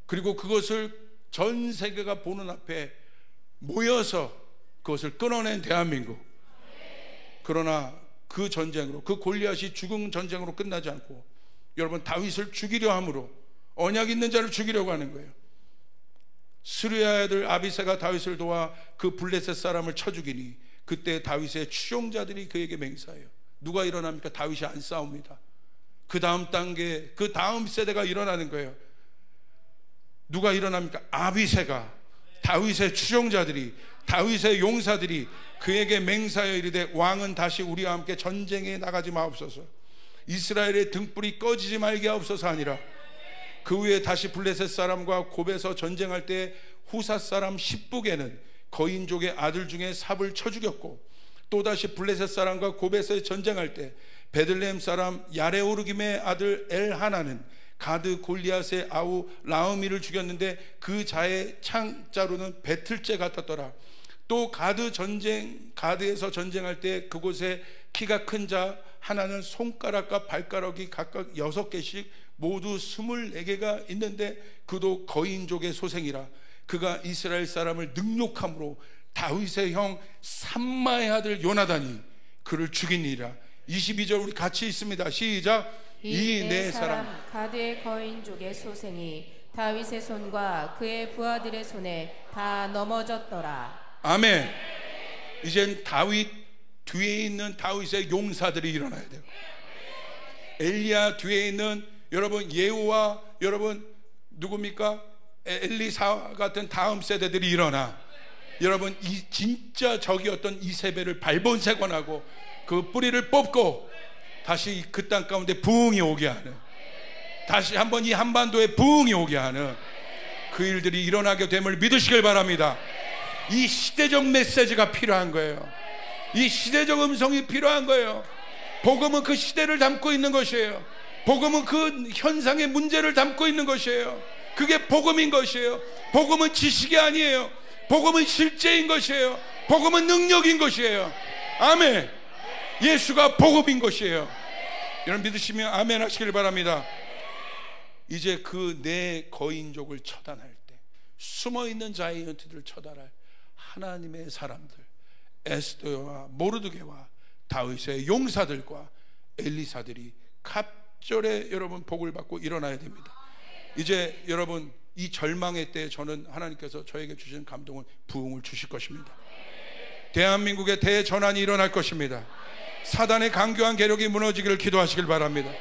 그리고 그것을 전 세계가 보는 앞에 모여서 그것을 끊어낸 대한민국. 그러나 그 전쟁으로, 그 골리앗이 죽은 전쟁으로 끝나지 않고 여러분 다윗을 죽이려 함으로, 언약 있는 자를 죽이려고 하는 거예요. 스루야의 아들 아비새가 다윗을 도와 그 블레셋 사람을 쳐 죽이니 그때 다윗의 추종자들이 그에게 맹세하여. 누가 일어납니까? 다윗이 안 싸웁니다. 그 다음 단계, 그 다음 세대가 일어나는 거예요. 누가 일어납니까? 아비새가, 다윗의 추종자들이, 다윗의 용사들이 그에게 맹세하여 이르되 왕은 다시 우리와 함께 전쟁에 나가지 마옵소서, 이스라엘의 등불이 꺼지지 말게 하옵소서 하니라. 그 후에 다시 블레셋 사람과 곱에서 전쟁할 때 후사 사람 십북에는 거인족의 아들 중에 삽을 쳐 죽였고, 또다시 블레셋 사람과 곱에서 전쟁할 때 베들레헴 사람 야레오르김의 아들 엘하나는 가드 골리앗의 아우 라우미를 죽였는데 그 자의 창자로는 배틀째 같았더라. 또 가드에서 전쟁할 때 그곳에 키가 큰 자 하나는 손가락과 발가락이 각각 6개씩 모두 24개가 있는데 그도 거인족의 소생이라. 그가 이스라엘 사람을 능욕함으로 다윗의 형 삼마의 아들 요나단이 그를 죽이니라. 22절 우리 같이 있습니다. 시작. 이 네 사람 가드의 거인족의 소생이 다윗의 손과 그의 부하들의 손에 다 넘어졌더라. 아멘. 이젠 다윗 뒤에 있는 다윗의 용사들이 일어나야 돼요. 엘리야 뒤에 있는 여러분 예후와 여러분 누굽니까? 엘리사 같은 다음 세대들이 일어나 여러분 이 진짜 적이었던 이세벨을 발본색원하고 그 뿌리를 뽑고 다시 그 땅 가운데 부흥이 오게 하는, 다시 한번 이 한반도에 부흥이 오게 하는 그 일들이 일어나게 됨을 믿으시길 바랍니다. 이 시대적 메시지가 필요한 거예요. 이 시대적 음성이 필요한 거예요. 복음은 그 시대를 담고 있는 것이에요. 복음은 그 현상의 문제를 담고 있는 것이에요. 그게 복음인 것이에요. 복음은 지식이 아니에요. 복음은 실제인 것이에요. 복음은 능력인 것이에요. 아멘. 예수가 복음인 것이에요. 여러분 믿으시면 아멘 하시길 바랍니다. 이제 그 내 거인족을 처단할 때, 숨어있는 자이언트들을 처단할 하나님의 사람들, 에스더와 모르드게와 다윗의 용사들과 엘리사들이 갑절에 여러분 복을 받고 일어나야 됩니다. 이제 여러분 이 절망의 때에 저는 하나님께서 저에게 주신 감동은 부흥을 주실 것입니다. 대한민국의 대전환이 일어날 것입니다. 사단의 강교한 계략이 무너지기를 기도하시길 바랍니다.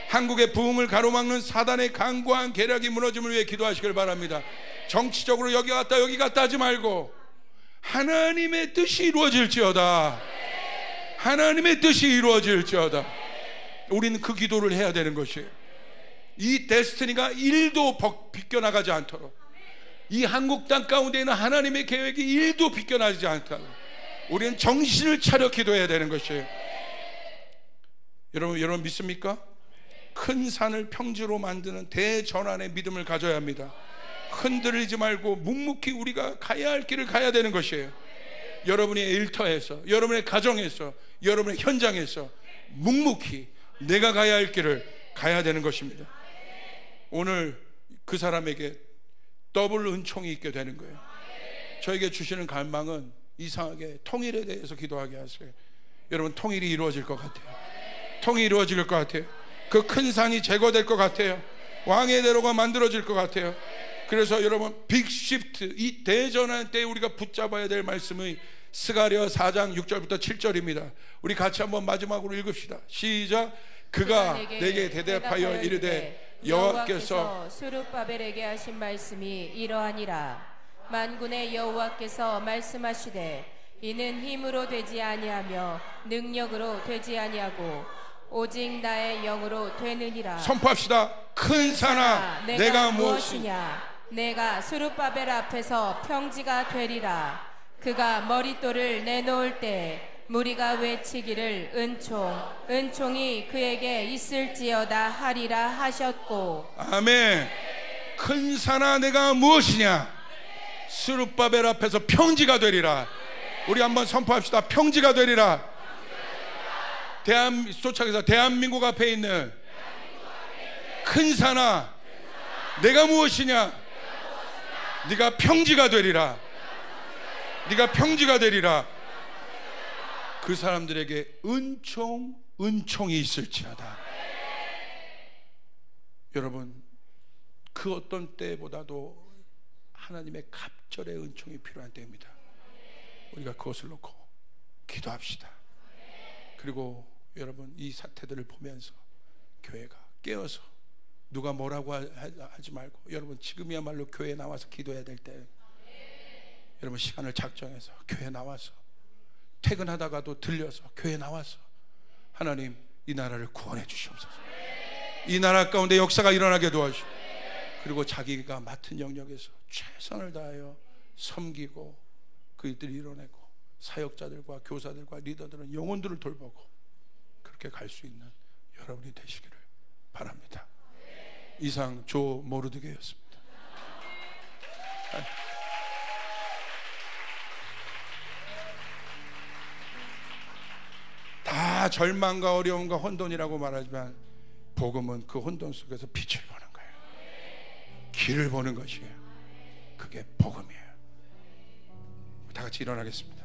한국의 부흥을 가로막는 사단의 강고한 계략이 무너짐을 위해 기도하시길 바랍니다. 정치적으로 여기 갔다 여기 갔다 하지 말고 하나님의 뜻이 이루어질지어다. 하나님의 뜻이 이루어질지어다. 우리는 그 기도를 해야 되는 것이에요. 이 데스티니가 1도 비껴나가지 않도록, 이 한국 땅 가운데 있는 하나님의 계획이 1도 비껴나지 않도록 우리는 정신을 차려 기도해야 되는 것이에요. 여러분 믿습니까? 큰 산을 평지로 만드는 대전환의 믿음을 가져야 합니다. 흔들리지 말고 묵묵히 우리가 가야 할 길을 가야 되는 것이에요. 여러분의 일터에서, 여러분의 가정에서, 여러분의 현장에서 묵묵히 내가 가야 할 길을 가야 되는 것입니다. 오늘 그 사람에게 더블 은총이 있게 되는 거예요. 저에게 주시는 갈망은 이상하게 통일에 대해서 기도하게 하세요. 여러분 통일이 이루어질 것 같아요. 통일이 이루어질 것 같아요. 그 큰 산이 제거될 것 같아요. 왕의 대로가 만들어질 것 같아요. 그래서 여러분 빅시프트, 이 대전환 때 우리가 붙잡아야 될 말씀이 스가랴 4장 6절부터 7절입니다. 우리 같이 한번 마지막으로 읽읍시다. 시작. 그가 내게 대답하여 이르되 여호와께서 스룹바벨에게 하신 말씀이 이러하니라. 만군의 여호와께서 말씀하시되 이는 힘으로 되지 아니하며 능력으로 되지 아니하고 오직 나의 영으로 되느니라. 선포합시다. 큰 산아 내가 무엇이냐? 내가 스룹바벨 앞에서 평지가 되리라. 그가 머릿돌을 내놓을 때 무리가 외치기를 은총이 그에게 있을지어다 하리라 하셨고. 아멘. 큰 산아 내가 무엇이냐? 스룹바벨 앞에서 평지가 되리라. 우리 한번 선포합시다. 평지가 되리라. 소창에서 대한민국 앞에 있는 큰 산아 내가 무엇이냐? 네가 평지가 되리라. 네가 평지가 되리라. 그 사람들에게 은총이 있을지어다. 여러분, 그 어떤 때보다도 하나님의 갑절의 은총이 필요한 때입니다. 우리가 그것을 놓고 기도합시다. 그리고 여러분, 이 사태들을 보면서 교회가 깨어서 누가 뭐라고 하지 말고, 여러분 지금이야말로 교회에 나와서 기도해야 될 때, 여러분 시간을 작정해서 교회에 나와서, 퇴근하다가도 들려서 교회에 나와서 하나님 이 나라를 구원해 주시옵소서. 이 나라 가운데 역사가 일어나게 도와주시고, 그리고 자기가 맡은 영역에서 최선을 다하여 섬기고 그들이 이뤄내고, 사역자들과 교사들과 리더들은 영혼들을 돌보고 그렇게 갈 수 있는 여러분이 되시기를 바랍니다. 이상 조 모르드게였습니다. 다 절망과 어려움과 혼돈이라고 말하지만 복음은 그 혼돈 속에서 빛을 보는 거예요. 길을 보는 것이에요. 그게 복음이에요. 다 같이 일어나겠습니다.